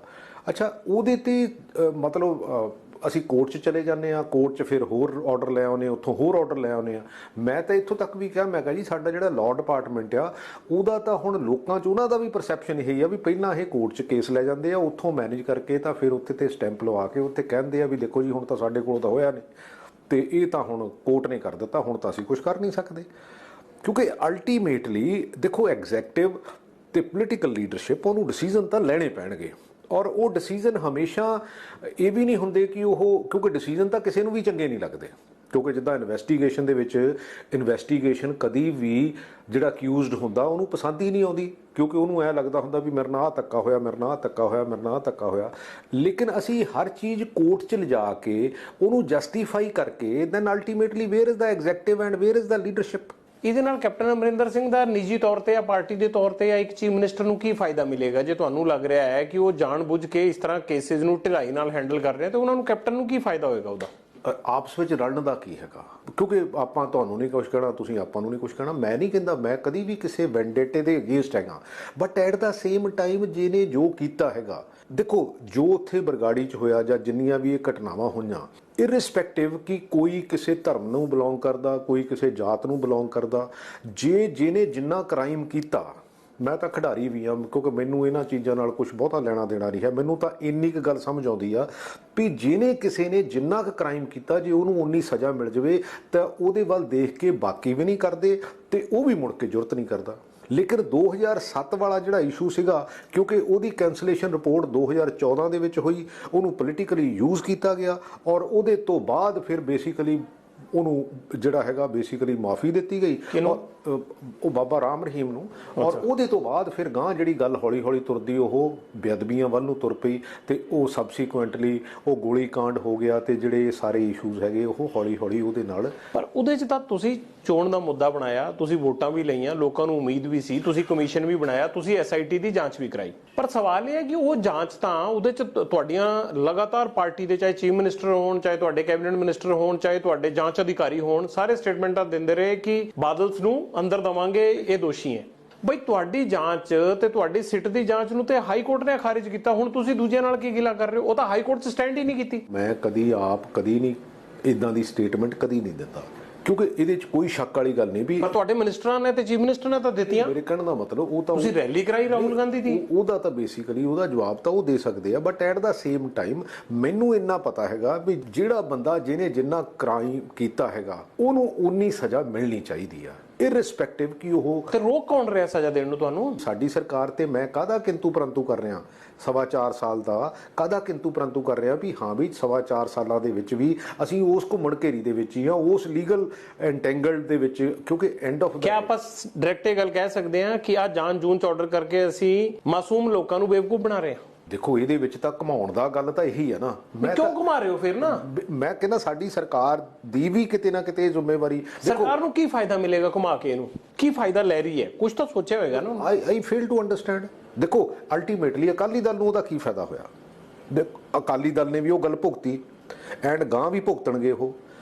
ਅੱਛਾ ਉਹਦੇ ਤੇ ਮਤਲਬ ਅਸੀਂ ਕੋਰਟ 'ਚ ਚਲੇ ਜਾਂਦੇ ਆ, ਕੋਰਟ 'ਚ ਫਿਰ ਹੋਰ ਆਰਡਰ ਲੈ ਆਉਂਦੇ, ਉੱਥੋਂ ਹੋਰ ਆਰਡਰ ਲੈ ਆਉਂਦੇ ਆ। ਮੈਂ ਤਾਂ ਇੱਥੋਂ ਤੱਕ ਵੀ ਕਿਹਾ, ਮੈਂ ਕਿਹਾ ਜੀ ਸਾਡਾ ਜਿਹੜਾ ਲਾਅ ਡਿਪਾਰਟਮੈਂਟ ਆ ਉਹਦਾ ਤਾਂ ਹੁਣ ਲੋਕਾਂ 'ਚ ਉਹਨਾਂ ਦਾ ਵੀ ਪਰਸੈਪਸ਼ਨ ਇਹੀ ਆ ਵੀ ਪਹਿਲਾਂ ਇਹ ਕੋਰਟ 'ਚ ਕੇਸ ਲੈ ਜਾਂਦੇ ਆ, ਉੱਥੋਂ ਮੈਨੇਜ ਕਰਕੇ ਤਾਂ ਫਿਰ ਉੱਥੇ ਤੇ ਸਟੈਂਪ ਲਵਾ ਕੇ ਉੱਥੇ ਕਹਿੰਦੇ ਆ ਵੀ ਦੇਖੋ ਜੀ ਹੁਣ ਤਾਂ ਸਾਡੇ ਕੋਲ ਤਾਂ ਹੋਇਆ ਨਹੀਂ ਤੇ ਇਹ ਤਾਂ ਹੁਣ ਕੋਰਟ ਨੇ ਕਰ ਦਿੱਤਾ, ਹੁਣ ਤਾਂ ਅਸੀਂ ਕੁਝ ਕਰ ਨਹੀਂ ਸਕਦੇ। ਕਿਉਂਕਿ ਅਲਟੀਮੇਟਲੀ ਦੇਖੋ ਐਗਜ਼ੈਕਟਿਵ ਤੇ ਪੋਲੀਟੀਕਲ ਲੀਡਰਸ਼ਿਪ ਉਹਨੂੰ ਡਿਸੀਜਨ ਤਾਂ ਲੈਣੇ ਪੈਣਗੇ, ਔਰ ਉਹ ਡਿਸੀਜਨ ਹਮੇਸ਼ਾ ਇਹ ਵੀ ਨਹੀਂ ਹੁੰਦੇ ਕਿ ਉਹ, ਕਿਉਂਕਿ ਡਿਸੀਜਨ ਤਾਂ ਕਿਸੇ ਨੂੰ ਵੀ ਚੰਗੇ ਨਹੀਂ ਲੱਗਦੇ। ਕਿਉਂਕਿ ਜਿੱਦਾਂ ਇਨਵੈਸਟੀਗੇਸ਼ਨ ਦੇ ਵਿੱਚ ਇਨਵੈਸਟੀਗੇਸ਼ਨ ਕਦੀ ਵੀ ਜਿਹੜਾ ਅਕਿਊਜ਼ਡ ਹੁੰਦਾ ਉਹਨੂੰ ਪਸੰਦ ਹੀ ਨਹੀਂ ਆਉਂਦੀ, ਕਿਉਂਕਿ ਉਹਨੂੰ ਐਂ ਲੱਗਦਾ ਹੁੰਦਾ ਵੀ ਮੇਰੇ ਨਾਲ ਆਹ ਧੱਕਾ ਹੋਇਆ, ਮੇਰੇ ਨਾਲ ਆਹ ਧੱਕਾ ਹੋਇਆ, ਮੇਰੇ ਨਾਲ ਆਹ ਧੱਕਾ ਹੋਇਆ। ਲੇਕਿਨ ਅਸੀਂ ਹਰ ਚੀਜ਼ ਕੋਰਟ 'ਚ ਲਿਜਾ ਕੇ ਉਹਨੂੰ ਜਸਟੀਫਾਈ ਕਰਕੇ then ultimately where is the executive and where is the leadership. ਇਹਦੇ ਨਾਲ ਕੈਪਟਨ ਅਮਰਿੰਦਰ ਸਿੰਘ ਦਾ ਨਿੱਜੀ ਤੌਰ ਤੇ ਜਾਂ ਪਾਰਟੀ ਦੇ ਤੌਰ ਤੇ ਜਾਂ ਇੱਕ ਚੀਫ ਮਿਨਿਸਟਰ ਨੂੰ ਕੀ ਫਾਇਦਾ ਮਿਲੇਗਾ? ਜੇ ਤੁਹਾਨੂੰ ਲੱਗ ਰਿਹਾ ਹੈ ਕਿ ਉਹ ਜਾਣਬੁੱਝ ਕੇ ਇਸ ਤਰ੍ਹਾਂ ਕੇਸਿਸ ਨੂੰ ਢਿਲਾਈ ਨਾਲ ਹੈਂਡਲ ਕਰ ਰਿਹਾ, ਤਾਂ ਉਹਨਾਂ ਨੂੰ, ਕੈਪਟਨ ਨੂੰ ਕੀ ਫਾਇਦਾ ਹੋਏਗਾ ਉਹਦਾ? ਆਪਸ ਵਿੱਚ ਰਲਣ ਦਾ ਕੀ ਹੈਗਾ? ਕਿਉਂਕਿ ਆਪਾਂ ਤੁਹਾਨੂੰ ਨਹੀਂ ਕੁਛ ਕਹਿਣਾ, ਤੁਸੀਂ ਆਪਾਂ ਨੂੰ ਨਹੀਂ ਕੁਛ ਕਹਿਣਾ। ਮੈਂ ਨਹੀਂ ਕਹਿੰਦਾ ਮੈਂ ਕਦੀ ਵੀ ਕਿਸੇ ਵੈਂਡੇਟੇ ਦੇ ਅਗੇਂਸਟ ਹੈਗਾ, but at the same time ਜਿਹਨੇ ਜੋ ਕੀਤਾ ਹੈਗਾ, ਦੇਖੋ ਜੋ ਉੱਥੇ ਬਰਗਾੜੀ 'ਚ ਹੋਇਆ ਜਾਂ ਜਿੰਨੀਆਂ ਵੀ ਇਹ ਘਟਨਾਵਾਂ ਹੋਈਆਂ, ਇਰਰਿਸਪੈਕਟਿਵ ਕਿ ਕੋਈ ਕਿਸੇ ਧਰਮ ਨੂੰ ਬਿਲੋਂਗ ਕਰਦਾ, ਕੋਈ ਕਿਸੇ ਜਾਤ ਨੂੰ ਬਿਲੋਂਗ ਕਰਦਾ, ਜਿਹਨੇ ਜਿੰਨਾ ਕ੍ਰਾਈਮ ਕੀਤਾ, ਮੈਂ ਤਾਂ ਖਿਡਾਰੀ ਵੀ ਹਾਂ ਕਿਉਂਕਿ ਮੈਨੂੰ ਇਹਨਾਂ ਚੀਜ਼ਾਂ ਨਾਲ ਕੁਝ ਬਹੁਤਾ ਲੈਣਾ ਦੇਣਾ ਨਹੀਂ ਹੈ, ਮੈਨੂੰ ਤਾਂ ਇੰਨੀ ਕੁ ਗੱਲ ਸਮਝ ਆਉਂਦੀ ਆ ਵੀ ਜਿਹਨੇ ਕਿਸੇ ਨੇ ਜਿੰਨਾ ਕੁ ਕ੍ਰਾਈਮ ਕੀਤਾ ਜੇ ਉਹਨੂੰ ਉਨੀ ਸਜ਼ਾ ਮਿਲ ਜਾਵੇ ਤਾਂ ਉਹਦੇ ਵੱਲ ਦੇਖ ਕੇ ਬਾਕੀ ਵੀ ਨਹੀਂ ਕਰਦੇ ਤੇ ਉਹ ਵੀ ਮੁੜ ਕੇ ਜੁਰਤ ਨਹੀਂ ਕਰਦਾ। ਲੇਕਿਨ 2007 ਵਾਲਾ ਜਿਹੜਾ ਇਸ਼ੂ ਸੀਗਾ, ਕਿਉਂਕਿ ਉਹਦੀ ਕੈਂਸਲੇਸ਼ਨ ਰਿਪੋਰਟ 2014 ਦੇ ਵਿੱਚ ਹੋਈ, ਉਹਨੂੰ ਪੋਲੀਟੀਕਲੀ ਯੂਜ਼ ਕੀਤਾ ਗਿਆ ਔਰ ਉਹਦੇ ਤੋਂ ਬਾਅਦ ਫਿਰ ਬੇਸਿਕਲੀ ਉਹਨੂੰ ਜਿਹੜਾ ਹੈਗਾ ਬੇਸਿਕਲੀ ਮਾਫੀ ਦਿੱਤੀ ਗਈ, ਉਹ ਬਾਬਾ ਰਾਮ ਰਹੀਮ ਨੂੰ। ਔਰ ਉਹਦੇ ਤੋਂ ਬਾਅਦ ਫਿਰ ਗਾਂ ਜਿਹੜੀ ਗੱਲ ਹੌਲੀ ਹੌਲੀ ਤੁਰਦੀ ਉਹ ਬੇਅਦਬੀਆਂ ਵੱਲ ਨੂੰ ਤੁਰ ਪਈ ਤੇ ਉਹ ਸਬਸੀਕੁਐਂਟਲੀ ਉਹ ਗੋਲੀ ਕਾਂਡ ਹੋ ਗਿਆ ਤੇ ਜਿਹੜੇ ਸਾਰੇ ਇਸ਼ੂਜ਼ ਹੈਗੇ ਉਹ ਹੌਲੀ ਹੌਲੀ ਉਹਦੇ ਨਾਲ। ਪਰ ਉਹਦੇ 'ਚ ਤਾਂ ਤੁਸੀਂ ਚੋਣ ਦਾ ਮੁੱਦਾ ਬਣਾਇਆ, ਤੁਸੀਂ ਵੋਟਾਂ ਵੀ ਲਈਆਂ, ਲੋਕਾਂ ਨੂੰ ਉਮੀਦ ਵੀ ਸੀ, ਤੁਸੀਂ ਕਮਿਸ਼ਨ ਵੀ ਬਣਾਇਆ, ਤੁਸੀਂ SIT ਦੀ ਜਾਂਚ ਵੀ ਕਰਾਈ। ਪਰ ਸਵਾਲ ਇਹ ਹੈ ਕਿ ਉਹ ਜਾਂਚ ਤਾਂ ਉਹਦੇ 'ਚ ਤੁਹਾਡੀਆਂ ਲਗਾਤਾਰ ਪਾਰਟੀ ਦੇ, ਚਾਹੇ ਚੀਫ ਮਿਨਿਸਟਰ ਹੋਣ, ਚਾਹੇ ਤੁਹਾਡੇ ਕੈਬਨਿਟ ਮਿਨਿਸਟਰ ਹੋਣ, ਚਾਹੇ ਤੁਹਾਡੇ ਜਾਂਚ ਅਧਿਕਾਰੀ ਹੋਣ, ਸਾਰੇ ਸਟੇਟਮੈਂਟਾਂ ਦਿੰਦੇ ਰਹੇ ਕਿ ਬਾਦਲਸ ਨੂੰ ਅੰਦਰ ਦਵਾਂਗੇ, ਇਹ ਦੋਸ਼ੀ ਹੈ। ਬਈ ਤੁਹਾਡੀ ਜਾਂਚ ਤੇ ਤੁਹਾਡੀ ਸਿੱਟ ਦੀ ਜਾਂਚ ਨੂੰ ਤੇ ਹਾਈ ਕੋਰਟ ਨੇ ਖਾਰਿਜ ਕੀਤਾ, ਹੁਣ ਤੁਸੀਂ ਦੂਜਿਆਂ ਨਾਲ ਕੀ ਗਿਲਾ ਕਰ ਰਹੇ ਹੋ? ਉਹ ਤਾਂ ਹਾਈ ਕੋਰਟ 'ਚ ਸਟੈਂਡ ਹੀ ਨਹੀਂ ਕੀਤੀ। ਮੈਂ ਕਦੀ ਨਹੀਂ ਇਦਾਂ ਦੀ ਸਟੇਟਮੈਂਟ ਕਦੀ ਨਹੀਂ ਦਿੱਤਾ, ਕਿਉਂਕਿ ਇਹਦੇ 'ਚ ਕੋਈ ਸ਼ੱਕ ਵਾਲੀ ਗੱਲ ਨਹੀਂ ਵੀ। ਪਰ ਤੁਹਾਡੇ ਮਿਨਿਸਟਰਾਂ ਨੇ ਤੇ ਚੀਫ ਮਿਨਿਸਟਰ ਨੇ ਤਾਂ ਦਿੱਤੀਆਂ। ਮੇਰੇ ਕਹਿਣ ਦਾ ਮਤਲਬ ਉਹ ਤਾਂ ਤੁਸੀਂ ਰੈਲੀ ਕਰਾਈ ਰਾਹੁਲ ਗਾਂਧੀ ਦੀ, ਉਹਦਾ ਤਾਂ ਬੇਸਿਕਲੀ ਉਹਦਾ ਜਵਾਬ ਤਾਂ ਉਹ ਦੇ ਸਕਦੇ ਆ, but at the same time ਮੈਨੂੰ ਇੰਨਾ ਪਤਾ ਹੈਗਾ ਵੀ ਜਿਹੜਾ ਬੰਦਾ ਜਿਹਨੇ ਜਿੰਨਾ ਕ੍ਰਾਈਮ ਕੀਤਾ ਹੈਗਾ ਉਹਨੂੰ ਉਨੀ ਸਜ਼ਾ ਮਿਲਣੀ ਚਾਹੀਦੀ ਆ, ਇਰਰਿਸਪੈਕਟਿਵ ਕਿ ਉਹ। ਤੇ ਰੋਕ ਕੌਣ ਰਿਹਾ ਸਜ਼ਾ ਦੇਣ ਨੂੰ ਤੁਹਾਨੂੰ? ਸਾਡੀ ਸਰਕਾਰ ਤੇ ਮੈਂ ਕਾਹਦਾ ਕਿੰਤੂ ਪਰੰਤੂ ਕਰ ਰਿਹਾ? 4.25 ਸਾਲ ਦਾ ਕਾਹਦਾ ਕਿੰਤੂ ਪਰੰਤੂ ਕਰ ਰਿਹਾ ਵੀ ਹਾਂ ਵੀ 4.25 ਸਾਲਾਂ ਦੇ ਵਿੱਚ ਵੀ ਅਸੀਂ ਉਸ ਘੁੰਮਣ ਘੇਰੀ ਦੇ ਵਿੱਚ ਹੀ ਆ, ਉਸ ਲੀਗਲ ਐਂਟੈਂਗਲਡ ਦੇ ਵਿੱਚ, ਕਿਉਂਕਿ ਐਂਡ ਆਫ ਕਿਆ ਆਪਾਂ ਡਾਇਰੈਕਟ ਇਹ ਗੱਲ ਕਹਿ ਸਕਦੇ ਹਾਂ ਕਿ ਆ ਜਾਨ ਜੂਨ ਚ ਆਰਡਰ ਕਰਕੇ ਅਸੀਂ ਮਾਸੂਮ ਲੋਕਾਂ ਨੂੰ ਬੇਵਕੂਫ ਬਣਾ ਰਹੇ ਹਾਂ? ਦੇਖੋ ਇਹਦੇ ਵਿੱਚ ਤਾਂ ਘਮਾਉਣ ਦਾ ਗੱਲ ਤਾਂ ਇਹੀ ਹੈ ਨਾ। ਮੈਂ ਕਿਉਂ ਘੁਮਾ ਰਹੇ ਹੋ ਫਿਰ ਨਾ? ਮੈਂ ਕਹਿੰਦਾ ਸਾਡੀ ਸਰਕਾਰ ਦੀ ਵੀ ਕਿਤੇ ਨਾ ਕਿਤੇ ਜ਼ਿੰਮੇਵਾਰੀ। ਸਰਕਾਰ ਨੂੰ ਕੀ ਫਾਇਦਾ ਮਿਲੇਗਾ ਘੁਮਾ ਕੇ? ਇਹਨੂੰ ਕੀ ਫਾਇਦਾ ਲੈ ਰਹੀ ਹੈ? ਕੁਝ ਤਾਂ ਸੋਚਿਆ ਹੋਵੇਗਾ ਨਾ। ਆਈ ਫੇਲ ਟੂ ਅੰਡਰਸਟੈਂਡ। ਦੇਖੋ ਅਲਟੀਮੇਟਲੀ ਅਕਾਲੀ ਦਲ ਨੂੰ ਉਹਦਾ ਕੀ ਫਾਇਦਾ ਹੋਇਆ? ਅਕਾਲੀ ਦਲ ਨੇ ਵੀ ਉਹ ਗੱਲ ਭੁਗਤੀ ਐਂਡ ਗਾਂ ਵੀ ਭੁਗਤਣਗੇ ਉਹ।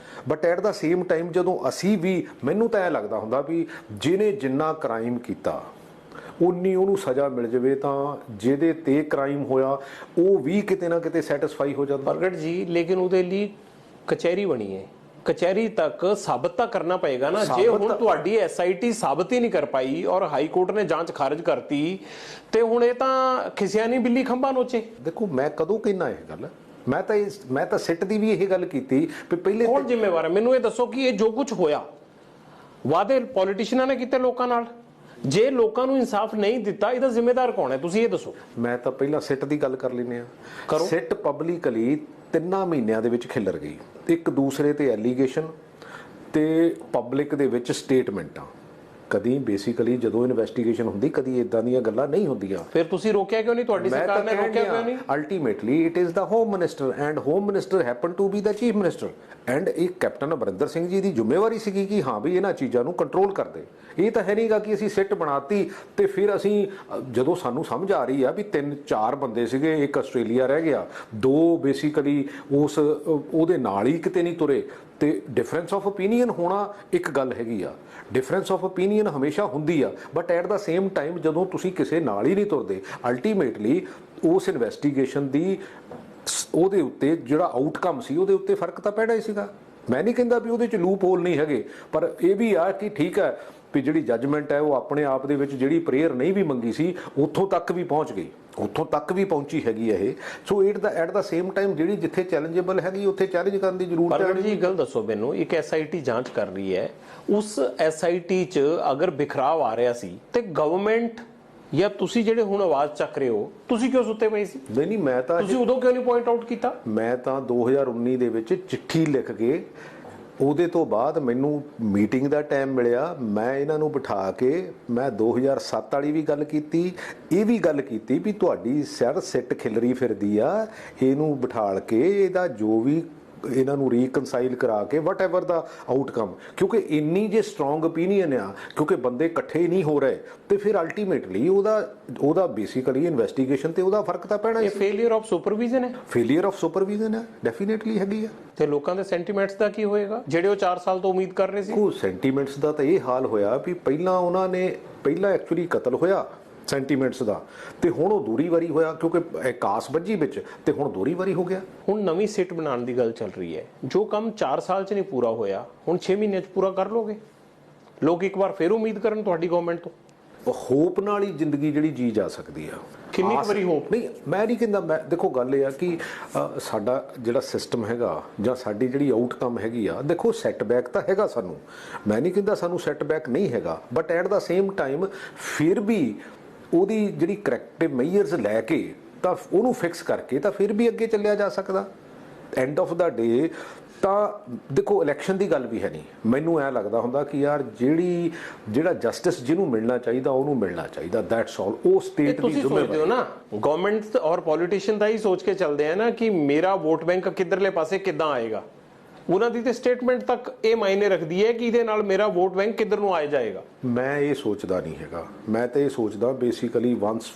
But at the same time ਜਦੋਂ ਅਸੀਂ ਵੀ, ਮੈਨੂੰ ਤਾਂ ਇਹ ਲੱਗਦਾ ਹੁੰਦਾ ਵੀ ਜਿਹਨੇ ਜਿੰਨਾ ਕ੍ਰਾਈਮ ਕੀਤਾ ਉਨੀ ਉਹਨੂੰ ਸਜ਼ਾ ਮਿਲ ਜਾਵੇ ਤਾਂ ਜਿਹਦੇ ਤੇ ਕ੍ਰਾਈਮ ਹੋਇਆ ਉਹ ਵੀ ਕਿਤੇ ਨਾ ਕਿਤੇ ਸੈਟੀਸਫਾਈ ਹੋ ਜਾਂਦਾ। ਪ੍ਰਗਟ ਜੀ, ਲੇਕਿਨ ਉਹਦੇ ਲਈ ਕਚਹਿਰੀ ਬਣੀ ਹੈ, ਕਚਹਿਰੀ ਤੱਕ ਸਾਬਤ ਤਾਂ ਕਰਨਾ ਪਏਗਾ ਨਾ। ਜੇ ਹੁਣ ਤੁਹਾਡੀ ਐਸਆਈਟੀ ਸਾਬਤ ਹੀ ਨਹੀਂ ਕਰ ਪਾਈ ਔਰ ਹਾਈ ਕੋਰਟ ਨੇ ਜਾਂਚ ਖਾਰਜ ਕਰਤੀ ਤੇ ਹੁਣ ਇਹ ਤਾਂ ਖਿਸਿਆ ਨਹੀਂ ਬਿੱਲੀ ਖੰਭਾ ਨੋਚੇ। ਦੇਖੋ ਮੈਂ ਕਦੋਂ ਕਹਿਣਾ ਇਹ ਗੱਲ, ਮੈਂ ਤਾਂ ਸਿੱਟ ਦੀ ਵੀ ਇਹ ਗੱਲ ਕੀਤੀ ਵੀ ਪਹਿਲੇ ਕੌਣ ਜ਼ਿੰਮੇਵਾਰ ਹੈ? ਮੈਨੂੰ ਇਹ ਦੱਸੋ ਕਿ ਇਹ ਜੋ ਕੁਝ ਹੋਇਆ ਵਾਅਦੇ ਪੋਲੀਟੀਸ਼ੀਅਨਾਂ ਨੇ ਕੀਤੇ ਲੋਕਾਂ ਨਾਲ, ਜੇ ਲੋਕਾਂ ਨੂੰ ਇਨਸਾਫ ਨਹੀਂ ਦਿੱਤਾ ਇਹਦਾ ਜ਼ਿੰਮੇਦਾਰ ਕੌਣ ਹੈ? ਤੁਸੀਂ ਇਹ ਦੱਸੋ। ਮੈਂ ਤਾਂ ਪਹਿਲਾਂ ਸਿੱਟ ਦੀ ਗੱਲ ਕਰ ਲੈਂਦੇ ਆ। ਸਿੱਟ ਪਬਲਿਕਲੀ 3 ਮਹੀਨਿਆਂ ਦੇ ਵਿੱਚ ਖਿਲਰ ਗਈ, ਇੱਕ ਦੂਸਰੇ ਤੇ ਐਲੀਗੇਸ਼ਨ ਤੇ ਪਬਲਿਕ ਦੇ ਵਿੱਚ ਸਟੇਟਮੈਂਟਾਂ। ਕਦੀ ਬੇਸਿਕਲੀ ਜਦੋਂ ਇਨਵੈਸਟੀਗੇਸ਼ਨ ਹੁੰਦੀ ਕਦੀ ਇਦਾਂ ਦੀਆਂ ਗੱਲਾਂ ਨਹੀਂ ਹੁੰਦੀਆਂ। ਫਿਰ ਤੁਸੀਂ ਰੋਕਿਆ ਕਿਉਂ ਨਹੀਂ? ਤੁਹਾਡੀ ਸਰਕਾਰ ਨੇ ਰੋਕਿਆ ਕਿਉਂ ਨਹੀਂ? Ultimately it is the home minister and home minister happen to be the chief minister and ਇਹ ਕੈਪਟਨ ਅਮਰਿੰਦਰ ਸਿੰਘ ਜੀ ਦੀ ਜ਼ਿੰਮੇਵਾਰੀ ਸੀਗੀ ਕਿ ਹਾਂ ਵੀ ਇਹਨਾਂ ਚੀਜ਼ਾਂ ਨੂੰ ਕੰਟਰੋਲ ਕਰਦੇ। ਇਹ ਤਾਂ ਹੈ ਨਹੀਂਗਾ ਕਿ ਅਸੀਂ ਸਿੱਟ ਬਣਾਤੀ ਤੇ ਫਿਰ ਅਸੀਂ, ਜਦੋਂ ਸਾਨੂੰ ਸਮਝ ਆ ਰਹੀ ਆ ਵੀ 3-4 ਬੰਦੇ ਸੀਗੇ, ਇੱਕ ਆਸਟ੍ਰੇਲੀਆ ਰਹਿ ਗਿਆ, 2 ਬੇਸਿਕਲੀ ਉਹਦੇ ਨਾਲ ਹੀ ਕਿਤੇ ਨਹੀਂ ਤੁਰੇ। ਤੇ ਡਿਫਰੈਂਸ ਆਫ ਓਪੀਨੀਅਨ ਹੋਣਾ ਇੱਕ ਗੱਲ ਹੈਗੀ ਆ, ਡਿਫਰੈਂਸ ਆਫ ਓਪੀਨੀਅਨ ਹਮੇਸ਼ਾ ਹੁੰਦੀ ਆ, but at the same time ਜਦੋਂ ਤੁਸੀਂ ਕਿਸੇ ਨਾਲ ਹੀ ਨਹੀਂ ਤੁਰਦੇ, ਅਲਟੀਮੇਟਲੀ ਉਸ ਇਨਵੈਸਟੀਗੇਸ਼ਨ ਦੀ ਉਹਦੇ ਉੱਤੇ ਜਿਹੜਾ ਆਊਟਕਮ ਸੀ ਉਹਦੇ ਉੱਤੇ ਫਰਕ ਤਾਂ ਪੈਣਾ ਹੀ ਸੀਗਾ। ਮੈਂ ਨਹੀਂ ਕਹਿੰਦਾ ਵੀ ਉਹਦੇ 'ਚ ਲੂਪ ਹੋਲ ਨਹੀਂ ਹੈਗੇ, ਪਰ ਇਹ ਵੀ ਆ ਕਿ ਠੀਕ ਹੈ ਵੀ ਜਿਹੜੀ ਜੱਜਮੈਂਟ ਹੈ ਉਹ ਆਪਣੇ ਆਪ ਦੇ ਵਿੱਚ ਜਿਹੜੀ ਪ੍ਰੇਅਰ ਨਹੀਂ ਵੀ ਮੰਗੀ ਸੀ ਉੱਥੋਂ ਤੱਕ ਵੀ ਪਹੁੰਚ ਗਈ, ਉੱਥੋਂ ਤੱਕ ਵੀ ਪਹੁੰਚੀ ਹੈਗੀ ਇਹ। So at the same time ਜਿਹੜੀ ਜਿੱਥੇ ਚੈਲੰਜੇਬਲ ਹੈਗੀ ਉੱਥੇ ਚੈਲੰਜ ਕਰਨ ਦੀ ਜ਼ਰੂਰਤ ਹੈ। ਪਰ ਜੀ ਗੱਲ ਦੱਸੋ ਮੈਨੂੰ, ਇੱਕ ਐਸਆਈਟੀ ਜਾਂਚ ਕਰ ਰਹੀ ਹੈ, ਉਸ ਐਸਆਈਟੀ 'ਚ ਅਗਰ ਬਿਖਰਾਵ ਆ ਰਿਹਾ ਸੀ ਤੇ ਗਵਰਨਮੈਂਟ ਜਾਂ ਤੁਸੀਂ ਜਿਹੜੇ ਹੁਣ ਆਵਾਜ਼ ਚੱਕ ਰਹੇ ਹੋ, ਤੁਸੀਂ ਕਿਉਂ ਸੁੱਤੇ ਪਏ ਸੀ? ਨਹੀਂ ਮੈਂ ਤਾਂ, ਤੁਸੀਂ ਉਦੋਂ ਕਿਉਂ ਨਹੀਂ ਪੁਆਇੰਟ ਆਊਟ ਕੀਤਾ? ਮੈਂ ਤਾਂ 2019 ਦੇ ਵਿੱਚ ਚਿੱਠੀ ਲਿਖ ਕੇ, ਉਹਦੇ ਤੋਂ ਬਾਅਦ ਮੈਨੂੰ ਮੀਟਿੰਗ ਦਾ ਟਾਈਮ ਮਿਲਿਆ, ਮੈਂ ਇਹਨਾਂ ਨੂੰ ਬਿਠਾ ਕੇ ਮੈਂ 2007 ਵਾਲੀ ਵੀ ਗੱਲ ਕੀਤੀ, ਇਹ ਵੀ ਗੱਲ ਕੀਤੀ ਵੀ ਤੁਹਾਡੀ ਸਿਰ ਸਿੱਟ ਖਿਲਰੀ ਫਿਰਦੀ ਆ, ਇਹਨੂੰ ਬਿਠਾਲ ਕੇ ਇਹਦਾ ਜੋ ਵੀ ਇਹਨਾਂ ਨੂੰ ਰੀਕਨਸਾਈਲ ਕਰਾ ਕੇ ਵਟ ਐਵਰ ਦਾ ਆਊਟਕਮ, ਕਿਉਂਕਿ ਇੰਨੀ ਜੇ ਸਟਰੋਂਗ ਓਪੀਨੀਅਨ ਆ, ਕਿਉਂਕਿ ਬੰਦੇ ਇਕੱਠੇ ਨਹੀਂ ਹੋ ਰਹੇ ਤੇ ਫਿਰ ਅਲਟੀਮੇਟਲੀ ਉਹਦਾ ਬੇਸਿਕਲੀ ਇਨਵੈਸਟੀਗੇਸ਼ਨ ਤੇ ਉਹਦਾ ਫਰਕ ਤਾਂ ਪੈਣਾ। ਇਹ ਫੇਲਿਅਰ ਆਫ ਸੁਪਰਵਿਜ਼ਨ ਹੈ, ਫੇਲਿਅਰ ਆਫ ਸੁਪਰਵਿਜ਼ਨ ਹੈ, ਡੈਫੀਨੇਟਲੀ ਹੈਗੀ ਆ। ਤੇ ਲੋਕਾਂ ਦੇ ਸੈਂਟੀਮੈਂਟਸ ਦਾ ਕੀ ਹੋਏਗਾ ਜਿਹੜੇ ਉਹ 4 ਸਾਲ ਤੋਂ ਉਮੀਦ ਕਰ ਰਹੇ ਸੀ? ਉਹ ਸੈਂਟੀਮੈਂਟਸ ਦਾ ਤਾਂ ਇਹ ਹਾਲ ਹੋਇਆ ਵੀ ਪਹਿਲਾਂ ਐਕਚੁਅਲੀ ਕਤਲ ਹੋਇਆ ਸੈਂਟੀਮੈਂਟਸ ਦਾ, ਤੇ ਹੁਣ ਉਹ ਦੂਰੀ ਵਾਰੀ ਹੋਇਆ ਕਿਉਂਕਿ ਕਾਸ ਵੱਜੀ ਵਿੱਚ, ਤੇ ਹੁਣ ਦੂਰੀ ਵਾਰੀ ਹੋ ਗਿਆ। ਹੁਣ ਨਵੀਂ ਸਿੱਟ ਬਣਾਉਣ ਦੀ ਗੱਲ ਚੱਲ ਰਹੀ ਹੈ, ਜੋ ਕੰਮ 4 ਸਾਲ 'ਚ ਨਹੀਂ ਪੂਰਾ ਹੋਇਆ ਹੁਣ 6 ਮਹੀਨਿਆਂ 'ਚ ਪੂਰਾ ਕਰ ਲੋਗੇ? ਲੋਕ ਇੱਕ ਵਾਰ ਫਿਰ ਉਮੀਦ ਕਰਨ ਤੁਹਾਡੀ ਗਵਰਨਮੈਂਟ ਤੋਂ। ਹੋਪ ਨਾਲ ਹੀ ਜ਼ਿੰਦਗੀ ਜਿਹੜੀ ਜੀ ਜਾ ਸਕਦੀ ਆ। ਕਿੰਨੀ ਵਾਰੀ ਹੋਪ? ਨਹੀਂ ਮੈਂ ਨਹੀਂ ਕਹਿੰਦਾ, ਮੈਂ ਦੇਖੋ ਗੱਲ ਇਹ ਆ ਕਿ ਸਾਡਾ ਜਿਹੜਾ ਸਿਸਟਮ ਹੈਗਾ ਜਾਂ ਸਾਡੀ ਜਿਹੜੀ ਆਊਟਕਮ ਹੈਗੀ ਆ, ਦੇਖੋ ਸੈਟਬੈਕ ਤਾਂ ਹੈਗਾ ਸਾਨੂੰ, ਮੈਂ ਨਹੀਂ ਕਹਿੰਦਾ ਸਾਨੂੰ ਸੈਟਬੈਕ ਨਹੀਂ ਹੈਗਾ, but at the same time ਫਿਰ ਵੀ ਉਹਦੀ ਜਿਹੜੀ ਕਰੈਕਟਿਵ ਮੇਜਰਸ ਲੈ ਕੇ ਤਾਂ ਉਹਨੂੰ ਫਿਕਸ ਕਰਕੇ ਤਾਂ ਫਿਰ ਵੀ ਅੱਗੇ ਚੱਲਿਆ ਜਾ ਸਕਦਾ। ਐਂਡ ਆਫ ਦਾ ਡੇ ਤਾਂ ਦੇਖੋ ਇਲੈਕਸ਼ਨ ਦੀ ਗੱਲ ਵੀ ਹੈ ਨਹੀਂ, ਮੈਨੂੰ ਐ ਲੱਗਦਾ ਹੁੰਦਾ ਕਿ ਯਾਰ ਜਿਹੜਾ ਜਸਟਿਸ ਜਿਹਨੂੰ ਮਿਲਣਾ ਚਾਹੀਦਾ ਉਹਨੂੰ ਮਿਲਣਾ ਚਾਹੀਦਾ, ਦੈਟਸ ਆਲ। ਉਹ ਸਟੇਟ ਦੀ ਜ਼ਿੰਮੇਵਾਰੀ। ਤੁਸੀਂ ਸੋਚਦੇ ਹੋ ਨਾ, ਗਵਰਨਮੈਂਟ ਔਰ ਪੋਲੀਟੀਸ਼ੀਅਨ ਦਾ ਹੀ ਸੋਚ ਕੇ ਚੱਲਦੇ ਆ ਨਾ ਕਿ ਮੇਰਾ ਵੋਟ ਬੈਂਕ ਕਿੱਧਰਲੇ ਪਾਸੇ ਕਿੱਦਾਂ ਆਏਗਾ। ਉਹਨਾਂ ਦੀ ਤੇ ਸਟੇਟਮੈਂਟ ਤੱਕ ਇਹ ਮਾਇਨੇ ਰੱਖਦੀ ਹੈ ਕਿ ਇਹਦੇ ਨਾਲ ਮੇਰਾ ਵੋਟ ਬੈਂਕ ਕਿੱਧਰ ਨੂੰ ਆ ਜਾਏਗਾ। ਮੈਂ ਇਹ ਸੋਚਦਾ ਨਹੀਂ ਹੈਗਾ, ਮੈਂ ਤਾਂ ਇਹ ਸੋਚਦਾ ਬੇਸਿਕਲੀ ਵਨਸ,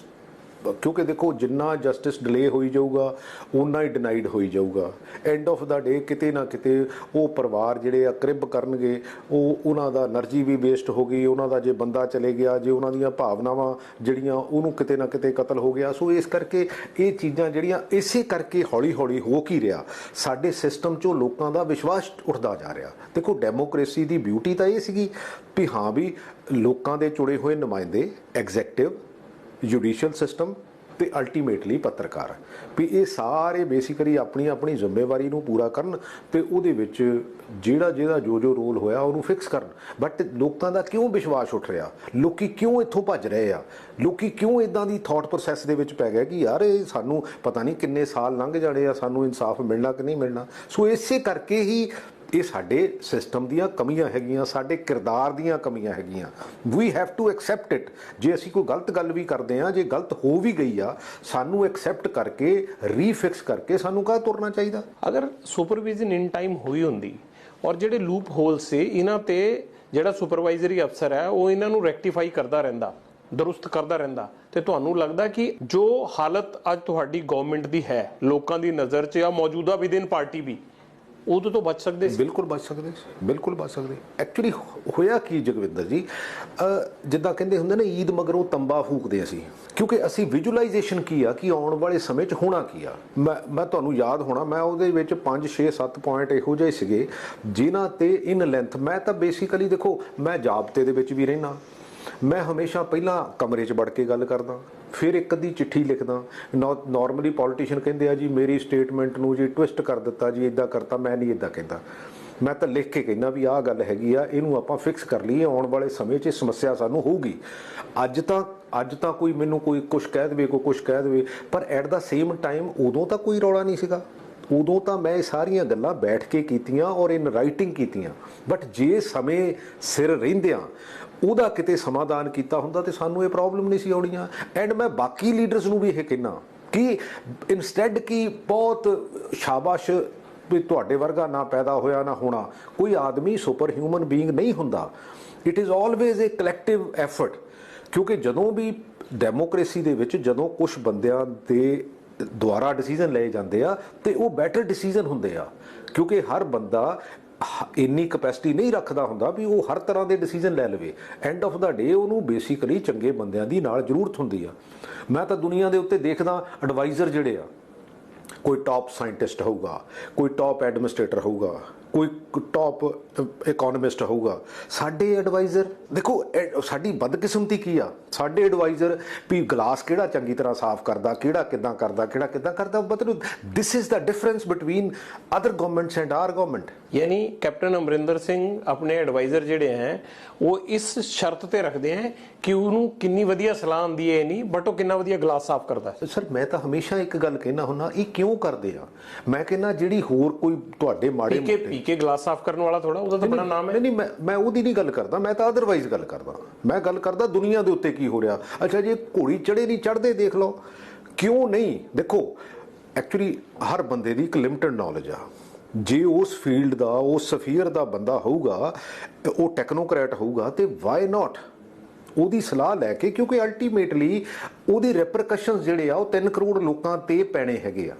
ਕਿਉਂਕਿ ਦੇਖੋ ਜਿੰਨਾ ਜਸਟਿਸ ਡਿਲੇ ਹੋਈ ਜਾਊਗਾ ਓਨਾ ਹੀ ਡਿਨਾਈਡ ਹੋਈ ਜਾਊਗਾ। ਐਂਡ ਆਫ ਦਾ ਡੇ ਕਿਤੇ ਨਾ ਕਿਤੇ ਉਹ ਪਰਿਵਾਰ ਜਿਹੜੇ ਆ ਕ੍ਰਿਬ ਕਰਨਗੇ, ਉਹਨਾਂ ਦਾ એનર્ਜੀ ਵੀ ਵੇਸਟ ਹੋ ਗਈ, ਉਹਨਾਂ ਦਾ ਜੇ ਬੰਦਾ ਚਲੇ ਗਿਆ, ਜੇ ਉਹਨਾਂ ਦੀਆਂ ਭਾਵਨਾਵਾਂ ਜਿਹੜੀਆਂ ਉਹਨੂੰ ਕਿਤੇ ਨਾ ਕਿਤੇ ਕਤਲ ਹੋ ਗਿਆ। ਸੋ ਇਸ ਕਰਕੇ ਇਹ ਚੀਜ਼ਾਂ ਜਿਹੜੀਆਂ ਇਸੇ ਕਰਕੇ ਹੌਲੀ ਹੌਲੀ ਹੋ ਕੀ ਰਿਹਾ, ਸਾਡੇ ਸਿਸਟਮ 'ਚੋਂ ਲੋਕਾਂ ਦਾ ਵਿਸ਼ਵਾਸ ਉੱਠਦਾ ਜਾ ਰਿਹਾ। ਦੇਖੋ ਡੈਮੋਕ੍ਰੇਸੀ ਦੀ ਬਿਊਟੀ ਤਾਂ ਇਹ ਸੀਗੀ ਵੀ ਹਾਂ ਵੀ ਲੋਕਾਂ ਦੇ ਚੁਣੇ ਹੋਏ ਨੁਮਾਇੰਦੇ, ਐਗਜ਼ੈਕਟਿਵ, ਜੁਡੀਸ਼ੀਅਲ ਸਿਸਟਮ ਤੇ ਅਲਟੀਮੇਟਲੀ ਪੱਤਰਕਾਰ, ਵੀ ਇਹ ਸਾਰੇ ਬੇਸਿਕਲੀ ਆਪਣੀ ਆਪਣੀ ਜ਼ਿੰਮੇਵਾਰੀ ਨੂੰ ਪੂਰਾ ਕਰਨ ਤੇ ਉਹਦੇ ਵਿੱਚ ਜਿਹੜਾ ਜੋ ਰੋਲ ਹੋਇਆ ਉਹਨੂੰ ਫਿਕਸ ਕਰਨ। ਬਟ ਲੋਕਾਂ ਦਾ ਕਿਉਂ ਵਿਸ਼ਵਾਸ ਉੱਠ ਰਿਹਾ, ਲੋਕੀ ਕਿਉਂ ਇੱਥੋਂ ਭੱਜ ਰਹੇ ਆ, ਲੋਕੀ ਕਿਉਂ ਇਦਾਂ ਦੀ ਥਾਟ ਪ੍ਰੋਸੈਸ ਦੇ ਵਿੱਚ ਪੈ ਗਏ ਕਿ ਯਾਰ ਇਹ ਸਾਨੂੰ ਪਤਾ ਨਹੀਂ ਕਿੰਨੇ ਸਾਲ ਲੰਘ ਜਾਣੇ ਆ, ਸਾਨੂੰ ਇਨਸਾਫ ਮਿਲਣਾ ਕਿ ਨਹੀਂ ਮਿਲਣਾ। ਸੋ ਇਸੇ ਕਰਕੇ ਹੀ ਇਹ ਸਾਡੇ ਸਿਸਟਮ ਦੀਆਂ ਕਮੀਆਂ ਹੈਗੀਆਂ, ਸਾਡੇ ਕਿਰਦਾਰ ਦੀਆਂ ਕਮੀਆਂ ਹੈਗੀਆਂ। We have to accept it. ਜੇ ਅਸੀਂ ਕੋਈ ਗਲਤ ਗੱਲ ਵੀ ਕਰਦੇ ਹਾਂ, ਜੇ ਗਲਤ ਹੋ ਵੀ ਗਈ ਆ, ਸਾਨੂੰ ਐਕਸੈਪਟ ਕਰਕੇ ਰੀਫਿਕਸ ਕਰਕੇ ਸਾਨੂੰ ਕਾਹ ਤੁਰਨਾ ਚਾਹੀਦਾ। ਅਗਰ ਸੁਪਰਵਿਜ਼ਨ ਇਨ ਟਾਈਮ ਹੋਈ ਹੁੰਦੀ ਔਰ ਜਿਹੜੇ ਲੂਪ ਹੋਲ ਸੀ ਇਹਨਾਂ ਤੇ ਜਿਹੜਾ ਸੁਪਰਵਾਈਜ਼ਰੀ ਅਫਸਰ ਹੈ ਉਹ ਇਹਨਾਂ ਨੂੰ ਰੈਕਟੀਫਾਈ ਕਰਦਾ ਰਹਿੰਦਾ, ਦਰੁਸਤ ਕਰਦਾ ਰਹਿੰਦਾ, ਤੇ ਤੁਹਾਨੂੰ ਲੱਗਦਾ ਕਿ ਜੋ ਹਾਲਤ ਅੱਜ ਤੁਹਾਡੀ ਗਵਰਨਮੈਂਟ ਦੀ ਹੈ ਲੋਕਾਂ ਦੀ ਨਜ਼ਰ 'ਚ ਜਾਂ ਮੌਜੂਦਾ ਵਿਦਿਨ ਪਾਰਟੀ ਵੀ, ਉਦੋਂ ਤੋਂ ਬਚ ਸਕਦੇ ਸੀ? ਬਿਲਕੁਲ ਬਚ ਸਕਦੇ ਸੀ, ਬਿਲਕੁਲ ਬਚ ਸਕਦੇ। ਐਕਚੁਅਲੀ ਹੋਇਆ ਕੀ ਜਗਵਿੰਦਰ ਜੀ, ਜਿੱਦਾਂ ਕਹਿੰਦੇ ਹੁੰਦੇ ਨੇ ਈਦ ਮਗਰੋਂ ਤੰਬਾ ਫੂਕਦੇ ਅਸੀਂ, ਕਿਉਂਕਿ ਅਸੀਂ ਵਿਜ਼ੂਅਲਾਈਜੇਸ਼ਨ ਕੀ ਆ ਕਿ ਆਉਣ ਵਾਲੇ ਸਮੇਂ 'ਚ ਹੋਣਾ ਕੀ ਆ। ਮੈਂ ਤੁਹਾਨੂੰ ਯਾਦ ਹੋਣਾ, ਮੈਂ ਉਹਦੇ ਵਿੱਚ 5 6 7 ਪੁਆਇੰਟ ਇਹੋ ਜਿਹੇ ਸੀਗੇ ਜਿਨ੍ਹਾਂ ਤੇ ਇਨ ਲੈਂਥ ਮੈਂ ਤਾਂ ਬੇਸਿਕਲੀ ਦੇਖੋ, ਮੈਂ ਜਾਬਤੇ ਦੇ ਵਿੱਚ ਵੀ ਰਹਿਣਾ, ਮੈਂ ਹਮੇਸ਼ਾ ਪਹਿਲਾਂ ਕਮਰੇ 'ਚ ਵੜ ਕੇ ਗੱਲ ਕਰਦਾ, ਫਿਰ ਇੱਕ ਅੱਧੀ ਚਿੱਠੀ ਲਿਖਦਾ। ਨਾਰਮਲੀ ਪੋਲੀਟੀਸ਼ੀਅਨ ਕਹਿੰਦੇ ਆ ਜੀ ਮੇਰੀ ਸਟੇਟਮੈਂਟ ਨੂੰ ਜੀ ਟਵਿਸਟ ਕਰ ਦਿੱਤਾ ਜੀ, ਇੱਦਾਂ ਕਰਤਾ। ਮੈਂ ਨਹੀਂ ਇੱਦਾਂ ਕਹਿੰਦਾ, ਮੈਂ ਤਾਂ ਲਿਖ ਕੇ ਕਹਿੰਦਾ ਵੀ ਆਹ ਗੱਲ ਹੈਗੀ ਆ, ਇਹਨੂੰ ਆਪਾਂ ਫਿਕਸ ਕਰ ਲਈਏ, ਆਉਣ ਵਾਲੇ ਸਮੇਂ 'ਚ ਸਮੱਸਿਆ ਸਾਨੂੰ ਹੋਊਗੀ। ਅੱਜ ਤਾਂ ਕੋਈ ਮੈਨੂੰ ਕੋਈ ਕੁਛ ਕਹਿ ਦੇਵੇ, ਕੋਈ ਕੁਛ ਕਹਿ ਦੇਵੇ, ਪਰ ਐਟ ਦਾ ਸੇਮ ਟਾਈਮ ਉਦੋਂ ਤਾਂ ਕੋਈ ਰੌਲਾ ਨਹੀਂ ਸੀਗਾ। ਉਦੋਂ ਤਾਂ ਮੈਂ ਇਹ ਸਾਰੀਆਂ ਗੱਲਾਂ ਬੈਠ ਕੇ ਕੀਤੀਆਂ ਔਰ ਇਨ ਰਾਈਟਿੰਗ ਕੀਤੀਆਂ। ਬਟ ਜੇ ਸਮੇਂ ਸਿਰ ਰਹਿੰਦਿਆਂ ਉਹਦਾ ਕਿਤੇ ਸਮਾਧਾਨ ਕੀਤਾ ਹੁੰਦਾ ਤੇ ਸਾਨੂੰ ਇਹ ਪ੍ਰੋਬਲਮ ਨਹੀਂ ਸੀ ਆਉਣੀਆਂ। ਐਂਡ ਮੈਂ ਬਾਕੀ ਲੀਡਰਸ ਨੂੰ ਵੀ ਇਹ ਕਹਿਣਾ ਕਿ ਇਨਸਟੈਡ ਕਿ ਬਹੁਤ ਸ਼ਾਬਾਸ਼ ਵੀ ਤੁਹਾਡੇ ਵਰਗਾ ਨਾ ਪੈਦਾ ਹੋਇਆ ਨਾ ਹੋਣਾ, ਕੋਈ ਆਦਮੀ ਸੁਪਰ ਹਿਊਮਨ ਬੀਇੰਗ ਨਹੀਂ ਹੁੰਦਾ। It is always A collective effort. ਕਿਉਂਕਿ ਜਦੋਂ ਵੀ ਡੈਮੋਕ੍ਰੇਸੀ ਦੇ ਵਿੱਚ ਜਦੋਂ ਕੁਝ ਬੰਦਿਆਂ ਦੇ ਦੁਆਰਾ ਡਿਸੀਜ਼ਨ ਲਏ ਜਾਂਦੇ ਆ ਤੇ ਉਹ ਬੈਟਰ ਡਿਸੀਜ਼ਨ ਹੁੰਦੇ ਆ, ਕਿਉਂਕਿ ਹਰ ਬੰਦਾ ਇੰਨੀ ਕਪੈਸਿਟੀ ਨਹੀਂ ਰੱਖਦਾ ਹੁੰਦਾ ਵੀ ਉਹ ਹਰ ਤਰ੍ਹਾਂ ਦੇ ਡਿਸੀਜ਼ਨ ਲੈ ਲਵੇ। ਐਂਡ ਆਫ ਦਾ ਡੇ ਉਹਨੂੰ ਬੇਸਿਕਲੀ ਚੰਗੇ ਬੰਦਿਆਂ ਦੀ ਨਾਲ ਜ਼ਰੂਰਤ ਹੁੰਦੀ ਆ। ਮੈਂ ਤਾਂ ਦੁਨੀਆ ਦੇ ਉੱਤੇ ਦੇਖਦਾ ਐਡਵਾਈਜ਼ਰ ਜਿਹੜੇ ਆ, ਕੋਈ ਟਾਪ ਸਾਇੰਟਿਸਟ ਹੋਊਗਾ, ਕੋਈ ਟਾਪ ਐਡਮਿਨਿਸਟ੍ਰੇਟਰ ਹੋਊਗਾ, ਕੋਈ ਟਾਪ ਇਕੋਨੋਮਿਸਟ ਹੋਊਗਾ। ਸਾਡੇ ਐਡਵਾਈਜ਼ਰ ਦੇਖੋ, ਸਾਡੀ ਬਦਕਿਸਮਤੀ ਕੀ ਆ, ਸਾਡੇ ਐਡਵਾਈਜ਼ਰ ਵੀ ਗਲਾਸ ਕਿਹੜਾ ਚੰਗੀ ਤਰ੍ਹਾਂ ਸਾਫ਼ ਕਰਦਾ, ਕਿਹੜਾ ਕਿੱਦਾਂ ਕਰਦਾ। ਮਤਲਬ this is the difference between other governments and our government. यानी कैप्टन अमरिंदर सिंह अपने एडवाइजर ਜਿਹੜੇ हैं वो इस शर्त ਤੇ ਰੱਖਦੇ हैं कि ਉਹਨੂੰ ਕਿੰਨੀ ਵਧੀਆ ਸਲਾਹ ਆਉਂਦੀ ਹੈ ਨਹੀਂ, ਬਟ ਉਹ ਕਿੰਨਾ ਵਧੀਆ ਗਲਾਸ ਸਾਫ਼ ਕਰਦਾ ਹੈ। ਸਰ ਮੈਂ ਤਾਂ ਹਮੇਸ਼ਾ ਇੱਕ ਗੱਲ ਕਹਿਣਾ ਹੁੰਦਾ, ਇਹ ਕਿਉਂ ਕਰਦੇ ਆ? ਮੈਂ ਕਹਿੰਦਾ ਜਿਹੜੀ ਹੋਰ ਕੋਈ ਤੁਹਾਡੇ ਮਾੜੇ ਪੀ ਕੇ ਗਲਾਸ ਸਾਫ਼ ਕਰਨ ਵਾਲਾ ਥੋੜਾ ਉਹਦਾ ਤਾਂ ਬੜਾ ਨਾਮ ਹੈ। ਨਹੀਂ, ਮੈਂ ਉਹਦੀ ਨਹੀਂ ਗੱਲ ਕਰਦਾ, ਮੈਂ ਤਾਂ ਅਦਰਵਾਈਜ਼ ਗੱਲ ਕਰਦਾ। ਮੈਂ ਗੱਲ ਕਰਦਾ ਦੁਨੀਆ ਦੇ ਉੱਤੇ ਕੀ ਹੋ ਰਿਹਾ। ਅੱਛਾ, ਜੇ ਘੋੜੀ ਚੜੇ ਨਹੀਂ ਚੜਦੇ ਦੇਖ ਲਓ, ਕਿਉਂ ਨਹੀਂ? ਦੇਖੋ ਐਕਚੁਅਲੀ ਹਰ ਬੰਦੇ ਦੀ ਇੱਕ ਲਿਮਟਿਡ ਨੌਲੇਜ ਆ। ਜੇ ਉਸ ਫੀਲਡ ਦਾ, ਉਸ ਸਫੀਅਰ ਦਾ ਬੰਦਾ ਹੋਊਗਾ, ਉਹ ਟੈਕਨੋਕਰੈਟ ਹੋਊਗਾ, ਤੇ ਵਾਈ ਨਾਟ ਉਹਦੀ ਸਲਾਹ ਲੈ ਕੇ, ਕਿਉਂਕਿ ਅਲਟੀਮੇਟਲੀ ਉਹਦੇ ਰੈਪਰਕਸ਼ਨਸ ਜਿਹੜੇ ਆ ਉਹ 3 ਕਰੋੜ ਲੋਕਾਂ ਤੇ ਪੈਣੇ ਹੈਗੇ ਆ।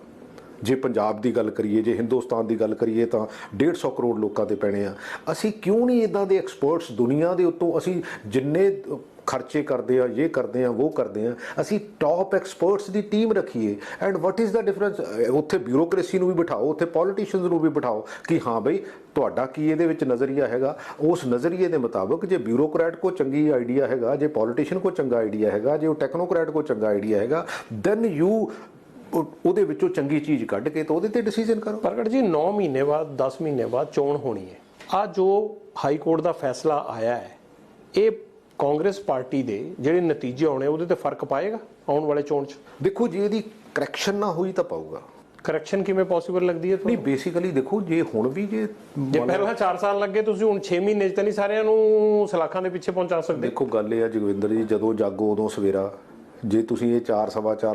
ਜੇ ਪੰਜਾਬ ਦੀ ਗੱਲ ਕਰੀਏ, ਜੇ ਹਿੰਦੁਸਤਾਨ ਦੀ ਗੱਲ ਕਰੀਏ ਤਾਂ 150 ਕਰੋੜ ਲੋਕਾਂ ਤੇ ਪੈਣੇ ਆ। ਅਸੀਂ ਕਿਉਂ ਨਹੀਂ ਇੱਦਾਂ ਦੇ ਐਕਸਪਰਟਸ ਦੁਨੀਆ ਦੇ ਉੱਤੋਂ, ਅਸੀਂ ਜਿੰਨੇ ਖਰਚੇ ਕਰਦੇ ਆ, ਇਹ ਕਰਦੇ ਆ, ਉਹ ਕਰਦੇ ਆ, ਅਸੀਂ ਟੌਪ ਐਕਸਪਰਟਸ ਦੀ ਟੀਮ ਰੱਖੀਏ। And what is the difference? ਉੱਥੇ ਬਿਊਰੋਕ੍ਰੇਸੀ ਨੂੰ ਵੀ ਬਿਠਾਓ, ਉੱਥੇ ਪੋਲੀਟੀਸ਼ੀਅਨਸ ਨੂੰ ਵੀ ਬਿਠਾਓ ਕਿ ਹਾਂ ਬਈ ਤੁਹਾਡਾ ਕੀ ਇਹਦੇ ਵਿੱਚ ਨਜ਼ਰੀਆ ਹੈਗਾ। ਉਸ ਨਜ਼ਰੀਏ ਦੇ ਮੁਤਾਬਕ ਜੇ ਬਿਊਰੋਕਰੈਟ ਕੋ ਚੰਗੀ ਆਈਡੀਆ ਹੈਗਾ, ਜੇ ਪੋਲੀਟੀਸ਼ੀਅਨ ਕੋ ਚੰਗਾ ਆਈਡੀਆ ਹੈਗਾ, ਜੇ ਉਹ ਟੈਕਨੋਕਰੈਟ ਕੋ ਚੰਗਾ ਆਈਡੀਆ ਹੈਗਾ, ਦੈਨ ਯੂ ਉਹਦੇ ਵਿੱਚੋਂ ਚੰਗੀ ਚੀਜ਼ ਕੱਢ ਕੇ ਤਾਂ ਉਹਦੇ ਤੇ ਡਿਸੀਜਨ ਕਰੋ। ਪ੍ਰਗਟ ਜੀ, 9 ਮਹੀਨੇ ਬਾਅਦ 10 ਮਹੀਨੇ ਬਾਅਦ ਚੋਣ ਹੋਣੀ ਹੈ। ਆ ਜੋ ਹਾਈ ਕੋਰਟ ਦਾ ਫੈਸਲਾ ਆਇਆ ਹੈ, ਇਹ ਕਾਂਗਰਸ ਪਾਰਟੀ ਦੇ ਜਿਹੜੇ ਨਤੀਜੇ ਆਉਣੇ ਉਹਦੇ ਤੇ ਫਰਕ ਪਾਏਗਾ ਆਉਣ ਵਾਲੇ ਚੋਣ 'ਚ? ਦੇਖੋ, ਜੇ ਇਹਦੀ ਕਰੈਕਸ਼ਨ ਨਾ ਹੋਈ ਤਾਂ ਪਾਊਗਾ। ਕਰੈਕਸ਼ਨ ਕਿਵੇਂ ਪੋਸੀਬਲ ਲੱਗਦੀ ਹੈ? ਨਹੀਂ, ਬੇਸਿਕਲੀ ਦੇਖੋ, ਜੇ ਹੁਣ ਵੀ ਜੇ ਪਹਿਲਾਂ 4 ਸਾਲ ਲੱਗੇ, ਤੁਸੀਂ ਹੁਣ 6 ਮਹੀਨੇ 'ਚ ਤਾਂ ਨਹੀਂ ਸਾਰਿਆਂ ਨੂੰ ਸਲਾਖਾਂ ਦੇ ਪਿੱਛੇ ਪਹੁੰਚਾ ਸਕਦੇ? ਦੇਖੋ, ਗੱਲ ਇਹ ਆ ਜਗਵਿੰਦਰ ਜੀ, ਜਦੋਂ ਜਾਗੋ ਉਦੋਂ ਸਵੇਰਾ। ਜੇ ਤੁਸੀਂ ਇਹ 4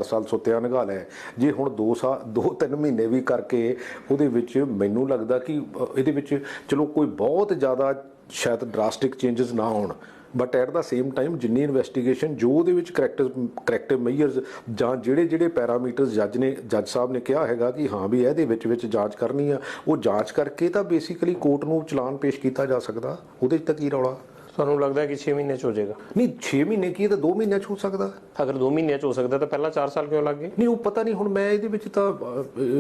ਸਾਲ ਸੁੱਤਿਆ ਨਿਗਾਹ ਲੈ, ਜੇ ਹੁਣ 2-3 ਮਹੀਨੇ ਵੀ ਕਰਕੇ ਉਹਦੇ ਵਿੱਚ ਮੈਨੂੰ ਲੱਗਦਾ ਕਿ ਇਹਦੇ ਵਿੱਚ ਚਲੋ ਕੋਈ ਬਹੁਤ ਜ਼ਿਆਦਾ ਸ਼ਾਇਦ ਡਰਾਸਟਿਕ ਚੇਂਜਸ ਨਾ ਆਉਣ, but at the same time ਜਿੰਨੀ ਇਨਵੈਸਟੀਗੇਸ਼ਨ ਜੋ ਉਹਦੇ ਵਿੱਚ ਕਰੈਕਟਿਵ ਮੇਜਰਸ ਜਾਂ ਜਿਹੜੇ ਪੈਰਾਮੀਟਰਸ ਜੱਜ ਸਾਹਿਬ ਨੇ ਕਿਹਾ ਹੈਗਾ ਕਿ ਹਾਂ ਵੀ ਇਹਦੇ ਵਿੱਚ ਜਾਂਚ ਕਰਨੀ ਆ, ਉਹ ਜਾਂਚ ਕਰਕੇ ਤਾਂ ਬੇਸਿਕਲੀ ਕੋਰਟ ਨੂੰ ਚਲਾਨ ਪੇਸ਼ ਕੀਤਾ ਜਾ ਸਕਦਾ। ਉਹਦੇ 'ਚ ਤਾਂ ਕੀ ਰੌਲਾ? ਤੁਹਾਨੂੰ ਲੱਗਦਾ ਕਿ 6 ਮਹੀਨੇ 'ਚ ਹੋ ਜਾਏਗਾ? ਨਹੀਂ, 6 ਮਹੀਨੇ ਕੀ, ਇਹ ਤਾਂ 2 ਮਹੀਨਿਆਂ 'ਚ ਹੋ ਸਕਦਾ। ਅਗਰ 2 ਮਹੀਨਿਆਂ 'ਚ ਹੋ ਸਕਦਾ ਤਾਂ ਪਹਿਲਾਂ 4 ਸਾਲ ਕਿਉਂ ਲੱਗ ਗਏ? ਨਹੀਂ, ਉਹ ਪਤਾ ਨਹੀਂ। ਹੁਣ ਮੈਂ ਇਹਦੇ ਵਿੱਚ ਤਾਂ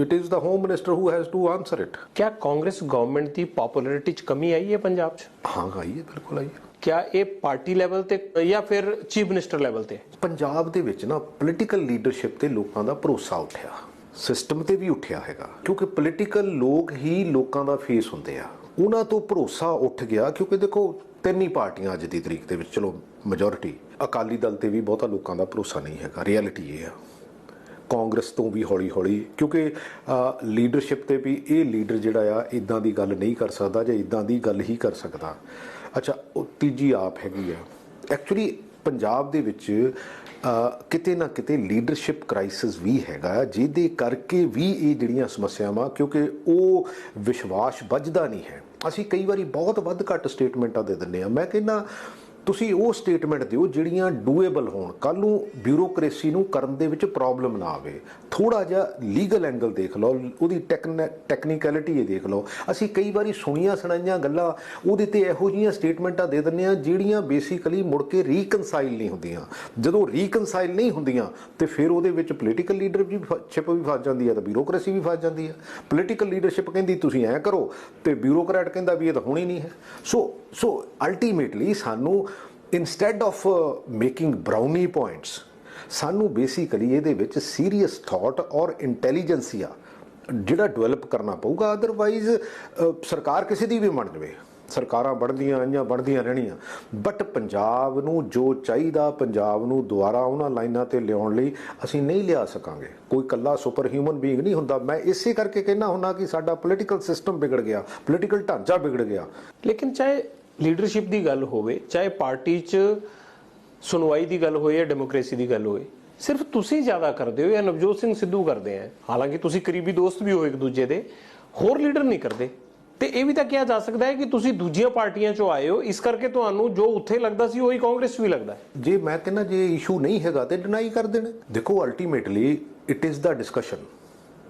it is the home minister who has to answer it. क्या कांग्रेस गवर्नमेंट ਦੀ ਪਪੂਲੈਰਿਟੀ 'ਚ ਕਮੀ ਆਈ ਹੈ ਪੰਜਾਬ 'ਚ? ਹਾਂ, ਆਈ ਹੈ, ਬਿਲਕੁਲ ਆਈ ਹੈ। क्या ਇਹ ਪਾਰਟੀ ਲੈਵਲ ਤੇ ਜਾਂ ਫਿਰ ਚੀਫ ਮਿਨਿਸਟਰ ਲੈਵਲ ਤੇ? ਪੰਜਾਬ ਦੇ ਵਿੱਚ ਨਾ ਪੋਲੀਟੀਕਲ ਲੀਡਰਸ਼ਿਪ ਤੇ ਲੋਕਾਂ ਦਾ ਭਰੋਸਾ ਉੱਠਿਆ, ਸਿਸਟਮ ਤੇ ਵੀ ਉੱਠਿਆ ਹੈਗਾ, ਕਿਉਂਕਿ ਪੋਲੀਟੀਕਲ ਲੋਕ ਹੀ ਲੋਕਾਂ ਦਾ ਫੇਸ ਹੁੰਦੇ ਆ। ਉਹਨਾਂ ਤੋਂ ਭਰੋਸਾ ਉੱਠ ਗਿਆ, ਕਿਉਂਕਿ ਦੇਖੋ 3 ਹੀ ਪਾਰਟੀਆਂ ਅੱਜ ਦੀ ਤਰੀਕ ਦੇ ਵਿੱਚ, ਚਲੋ ਮੈਜੋਰਿਟੀ, ਅਕਾਲੀ ਦਲ ਤੇ ਵੀ ਬਹੁਤਾ ਲੋਕਾਂ ਦਾ ਭਰੋਸਾ ਨਹੀਂ ਹੈਗਾ। ਰਿਐਲਿਟੀ ਇਹ ਆ, ਕਾਂਗਰਸ ਤੋਂ ਵੀ ਹੌਲੀ ਹੌਲੀ, ਕਿਉਂਕਿ ਲੀਡਰਸ਼ਿਪ ਤੇ ਵੀ ਇਹ ਲੀਡਰ ਜਿਹੜਾ ਆ ਇਦਾਂ ਦੀ ਗੱਲ ਨਹੀਂ ਕਰ ਸਕਦਾ ਜਾਂ ਇਦਾਂ ਦੀ ਗੱਲ ਹੀ ਕਰ ਸਕਦਾ। ਅੱਛਾ, ਉਹ ਤੀਜੀ ਆਪ ਹੈਗੀ ਆ ਐਕਚੁਅਲੀ ਪੰਜਾਬ ਦੇ ਵਿੱਚ ਕਿਤੇ ਨਾ ਕਿਤੇ ਲੀਡਰਸ਼ਿਪ ਕ੍ਰਾਈਸਿਸ ਵੀ ਹੈਗਾ, ਜਿਹਦੇ ਕਰਕੇ ਵੀ ਇਹ ਜਿਹੜੀਆਂ ਸਮੱਸਿਆਵਾਂ, ਕਿਉਂਕਿ ਉਹ ਵਿਸ਼ਵਾਸ ਵੱਝਦਾ ਨਹੀਂ ਹੈ। ਅਸੀਂ ਕਈ ਵਾਰੀ ਬਹੁਤ ਵੱਧ ਘੱਟ ਸਟੇਟਮੈਂਟਾਂ ਦੇ ਦਿੰਦੇ ਹਾਂ। ਮੈਂ ਕਹਿੰਦਾ ਤੁਸੀਂ ਉਹ ਸਟੇਟਮੈਂਟ ਦਿਓ ਜਿਹੜੀਆਂ ਡੂਏਬਲ ਹੋਣ, ਕੱਲ੍ਹ ਨੂੰ ਬਿਊਰੋਕ੍ਰੇਸੀ ਨੂੰ ਕਰਨ ਦੇ ਵਿੱਚ ਪ੍ਰੋਬਲਮ ਨਾ ਆਵੇ। ਥੋੜ੍ਹਾ ਜਿਹਾ ਲੀਗਲ ਐਂਗਲ ਦੇਖ ਲਓ, ਉਹਦੀ ਟੈਕਨੀਕੈਲਿਟੀ ਦੇਖ ਲਓ। ਅਸੀਂ ਕਈ ਵਾਰੀ ਸੁਣੀਆਂ ਸੁਣਾਈਆਂ ਗੱਲਾਂ ਉਹਦੇ 'ਤੇ ਇਹੋ ਜਿਹੀਆਂ ਸਟੇਟਮੈਂਟਾਂ ਦੇ ਦਿੰਦੇ ਹਾਂ ਜਿਹੜੀਆਂ ਬੇਸਿਕਲੀ ਮੁੜ ਕੇ ਰੀਕਨਸਾਈਲ ਨਹੀਂ ਹੁੰਦੀਆਂ। ਜਦੋਂ ਰੀਕਨਸਾਈਲ ਨਹੀਂ ਹੁੰਦੀਆਂ ਤੇ ਫਿਰ ਉਹਦੇ ਵਿੱਚ ਪੋਲੀਟੀਕਲ ਲੀਡਰਸ਼ਿਪ ਵੀ ਫਸ ਜਾਂਦੀ ਹੈ ਤੇ ਬਿਊਰੋਕ੍ਰੇਸੀ ਵੀ ਫਸ ਜਾਂਦੀ ਹੈ। ਪੋਲੀਟੀਕਲ ਲੀਡਰਸ਼ਿਪ ਕਹਿੰਦੀ ਤੁਸੀਂ ਐਂ ਕਰੋ ਤੇ ਬਿਊਰੋਕਰੈਟ ਕਹਿੰਦਾ ਵੀ ਇਹ ਤਾਂ ਹੋਣੀ ਨਹੀਂ ਹੈ। ਸੋ ਅਲਟੀਮੇਟਲੀ ਸਾਨੂੰ instead of making brownie points, ਸਾਨੂੰ ਬੇਸਿਕਲੀ ਇਹਦੇ ਵਿੱਚ ਸੀਰੀਅਸ ਥਾਟ ਔਰ ਇੰਟੈਲੀਜੈਂਸੀਆ ਜਿਹੜਾ ਡਿਵੈਲਪ ਕਰਨਾ ਪਊਗਾ। ਅਦਰਵਾਈਜ਼ ਸਰਕਾਰ ਕਿਸੇ ਦੀ ਵੀ ਬਣ ਜਾਵੇ, ਸਰਕਾਰਾਂ ਬਣਦੀਆਂ ਆਈਆਂ ਬਣਦੀਆਂ ਰਹਿਣੀਆਂ, ਬਟ ਪੰਜਾਬ ਨੂੰ ਜੋ ਚਾਹੀਦਾ, ਪੰਜਾਬ ਨੂੰ ਦੁਬਾਰਾ ਉਹਨਾਂ ਲਾਈਨਾਂ ਤੇ ਲਿਆਉਣ ਲਈ ਅਸੀਂ ਨਹੀਂ ਲਿਆ ਸਕਾਂਗੇ। ਕੋਈ ਇਕੱਲਾ ਸੁਪਰ ਹਿਊਮਨ ਬੀਇੰਗ ਨਹੀਂ ਹੁੰਦਾ। ਮੈਂ ਇਸੇ ਕਰਕੇ ਕਹਿੰਦਾ ਹੁੰਦਾ ਕਿ ਸਾਡਾ ਪੋਲੀਟੀਕਲ ਸਿਸਟਮ ਵਿਗੜ ਗਿਆ, ਪੋਲੀਟੀਕਲ ਢਾਂਚਾ ਵਿਗੜ ਗਿਆ। ਲੇਕਿਨ ਚਾਹੇ ਲੀਡਰਸ਼ਿਪ ਦੀ ਗੱਲ ਹੋਵੇ, ਚਾਹੇ ਪਾਰਟੀ 'ਚ ਸੁਣਵਾਈ ਦੀ ਗੱਲ ਹੋਏ ਜਾਂ ਡੈਮੋਕ੍ਰੇਸੀ ਦੀ ਗੱਲ ਹੋਏ, ਸਿਰਫ ਤੁਸੀਂ ਜ਼ਿਆਦਾ ਕਰਦੇ ਹੋ ਜਾਂ ਨਵਜੋਤ ਸਿੰਘ ਸਿੱਧੂ ਕਰਦੇ ਆ? ਹਾਲਾਂਕਿ ਤੁਸੀਂ ਕਰੀਬੀ ਦੋਸਤ ਵੀ ਹੋ ਇੱਕ ਦੂਜੇ ਦੇ, ਹੋਰ ਲੀਡਰ ਨਹੀਂ ਕਰਦੇ। ਤੇ ਇਹ ਵੀ ਤਾਂ ਕਿਹਾ ਜਾ ਸਕਦਾ ਹੈ ਕਿ ਤੁਸੀਂ ਦੂਜੀਆਂ ਪਾਰਟੀਆਂ 'ਚੋਂ ਆਏ ਹੋ, ਇਸ ਕਰਕੇ ਤੁਹਾਨੂੰ ਜੋ ਉੱਥੇ ਲੱਗਦਾ ਸੀ ਉਹੀ ਕਾਂਗਰਸ ਵੀ ਲੱਗਦਾ। ਜੇ ਮੈਂ ਕਹਿੰਦਾ ਜੇ ਇਸ਼ੂ ਨਹੀਂ ਹੈਗਾ ਤੇ ਡਿਨਾਈ ਕਰ ਦੇਣਾ। ਦੇਖੋ ultimately it is the discussion,